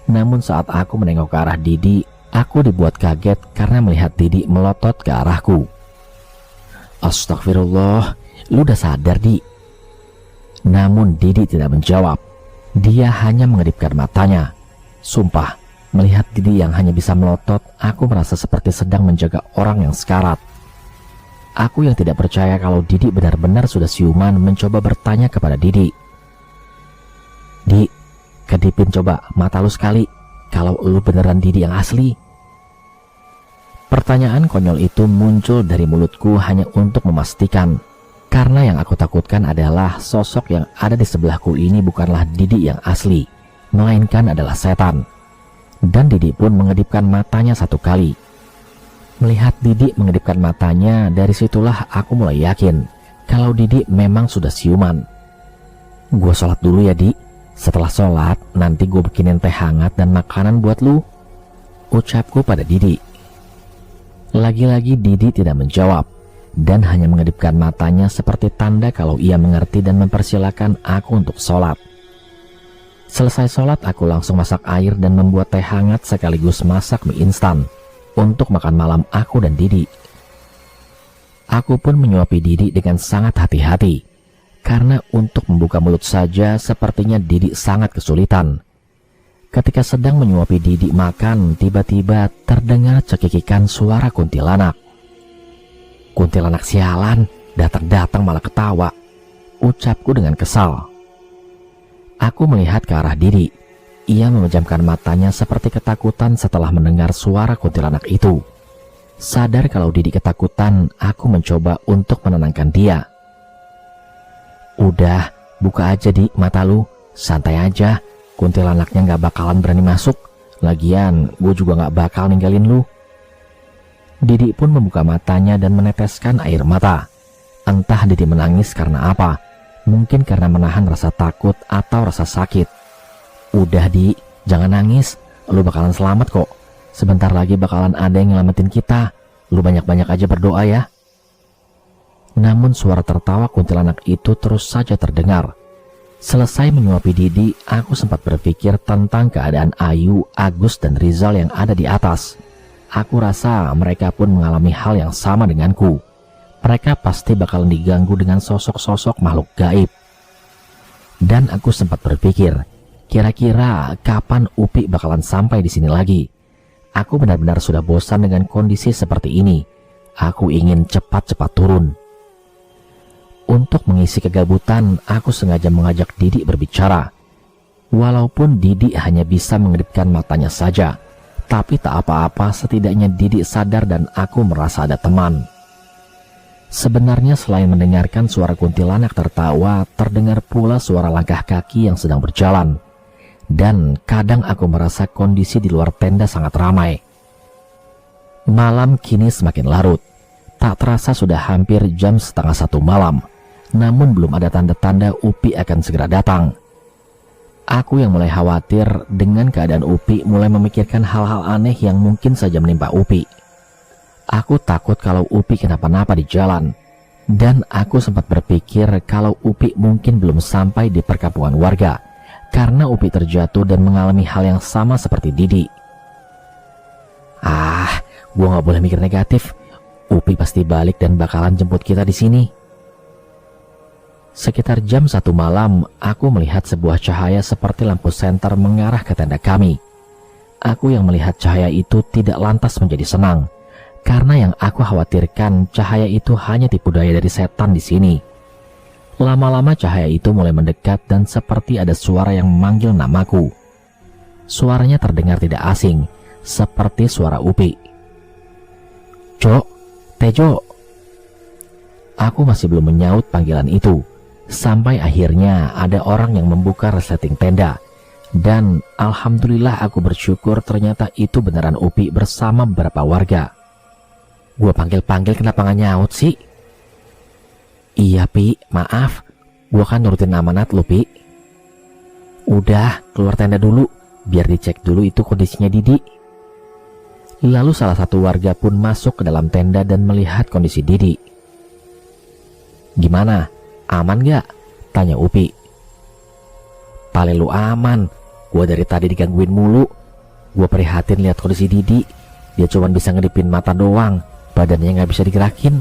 Speaker 1: Namun saat aku menengok ke arah Didi, aku dibuat kaget karena melihat Didi melotot ke arahku. Astagfirullah, lu udah sadar, Di? Namun Didi tidak menjawab. Dia hanya mengedipkan matanya. Sumpah, melihat Didi yang hanya bisa melotot, aku merasa seperti sedang menjaga orang yang sekarat. Aku yang tidak percaya kalau Didi benar-benar sudah siuman mencoba bertanya kepada Didi. Di, kedipin coba mata lu sekali, kalau lu beneran Didi yang asli. Pertanyaan konyol itu muncul dari mulutku hanya untuk memastikan. Karena yang aku takutkan adalah sosok yang ada di sebelahku ini bukanlah Didi yang asli, melainkan adalah setan. Dan Didi pun mengedipkan matanya 1 kali. Melihat Didi mengedipkan matanya, dari situlah aku mulai yakin kalau Didi memang sudah siuman. Gue sholat dulu ya, Di. Setelah sholat, nanti gue bikinin teh hangat dan makanan buat lu, ucapku pada Didi. Lagi-lagi Didi tidak menjawab dan hanya mengedipkan matanya seperti tanda kalau ia mengerti dan mempersilahkan aku untuk sholat. Selesai sholat, aku langsung masak air dan membuat teh hangat sekaligus masak mie instan untuk makan malam aku dan Didi. Aku pun menyuapi Didi dengan sangat hati-hati, karena untuk membuka mulut saja sepertinya Didi sangat kesulitan. Ketika sedang menyuapi Didi makan, tiba-tiba terdengar cekikikan suara kuntilanak. Kuntilanak sialan, datang-datang malah ketawa, ucapku dengan kesal. Aku melihat ke arah Didi. Ia memejamkan matanya seperti ketakutan setelah mendengar suara kuntilanak itu. Sadar kalau Didi ketakutan, aku mencoba untuk menenangkan dia. Udah, buka aja Di mata lu, santai aja, kuntilanaknya gak bakalan berani masuk. Lagian, gue juga gak bakal ninggalin lu. Didi pun membuka matanya dan meneteskan air mata. Entah Didi menangis karena apa, mungkin karena menahan rasa takut atau rasa sakit. Udah Di, jangan nangis, lu bakalan selamat kok. Sebentar lagi bakalan ada yang nyelamatin kita. Lu banyak-banyak aja berdoa ya. Namun suara tertawa kuntilanak itu terus saja terdengar. Selesai menyuapi Didi, aku sempat berpikir tentang keadaan Ayu, Agus, dan Rizal yang ada di atas. Aku rasa mereka pun mengalami hal yang sama denganku. Mereka pasti bakalan diganggu dengan sosok-sosok makhluk gaib. Dan aku sempat berpikir, kira-kira kapan Upi bakalan sampai di sini lagi? Aku benar-benar sudah bosan dengan kondisi seperti ini. Aku ingin cepat-cepat turun. Untuk mengisi kegabutan, aku sengaja mengajak Didi berbicara. Walaupun Didi hanya bisa mengedipkan matanya saja, tapi tak apa-apa, setidaknya Didi sadar dan aku merasa ada teman. Sebenarnya selain mendengarkan suara kuntilanak tertawa, terdengar pula suara langkah kaki yang sedang berjalan. Dan kadang aku merasa kondisi di luar tenda sangat ramai. Malam kini semakin larut. Tak terasa sudah hampir jam 12:30 malam. Namun belum ada tanda-tanda Upi akan segera datang. Aku yang mulai khawatir dengan keadaan Upi, mulai memikirkan hal-hal aneh yang mungkin saja menimpa Upi. Aku takut kalau Upi kenapa-napa di jalan. Dan aku sempat berpikir kalau Upi mungkin belum sampai di perkampungan warga, karena Upi terjatuh dan mengalami hal yang sama seperti Didi. Gua nggak boleh mikir negatif. Upi pasti balik dan bakalan jemput kita di sini. Sekitar jam 1 malam, aku melihat sebuah cahaya seperti lampu senter mengarah ke tenda kami. Aku yang melihat cahaya itu tidak lantas menjadi senang, karena yang aku khawatirkan cahaya itu hanya tipu daya dari setan di sini. Lama-lama cahaya itu mulai mendekat dan seperti ada suara yang memanggil namaku. Suaranya terdengar tidak asing, seperti suara Upi. "Jok, Tejo." Aku masih belum menyaut panggilan itu. Sampai akhirnya ada orang yang membuka resleting tenda. Dan alhamdulillah aku bersyukur ternyata itu beneran Upi bersama beberapa warga. Gua panggil-panggil kenapa nggak nyaut sih? "Iya Pi, maaf. Gua kan nurutin amanat lu Pi." "Udah, keluar tenda dulu. Biar dicek dulu itu kondisinya Didi." Lalu salah satu warga pun masuk ke dalam tenda dan melihat kondisi Didi. "Gimana? Aman gak?" tanya Upi. "Pale lu aman. Gua dari tadi digangguin mulu. Gua prihatin lihat kondisi Didi. Dia cuma bisa ngedipin mata doang. Badannya gak bisa digerakin."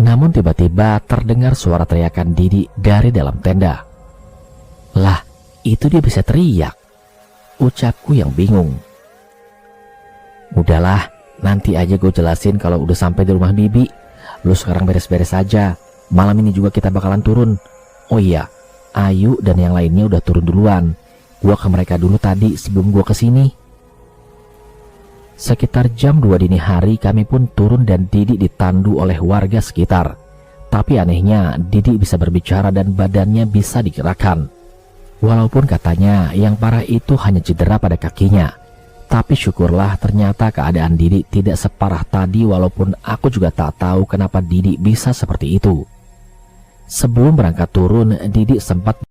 Speaker 1: Namun tiba-tiba terdengar suara teriakan Didi dari dalam tenda. "Lah, itu dia bisa teriak?" ucapku yang bingung. "Udahlah, nanti aja gue jelasin kalau udah sampai di rumah Bibi. Lu sekarang beres-beres aja. Malam ini juga kita bakalan turun. Oh iya, Ayu dan yang lainnya udah turun duluan. Gua ke mereka dulu tadi sebelum gua kesini." Sekitar jam 2 dini hari kami pun turun dan Didi ditandu oleh warga sekitar. Tapi anehnya Didi bisa berbicara dan badannya bisa digerakkan. Walaupun katanya yang parah itu hanya cedera pada kakinya. Tapi syukurlah ternyata keadaan Didi tidak separah tadi, walaupun aku juga tak tahu kenapa Didi bisa seperti itu. Sebelum berangkat turun, Didi sempat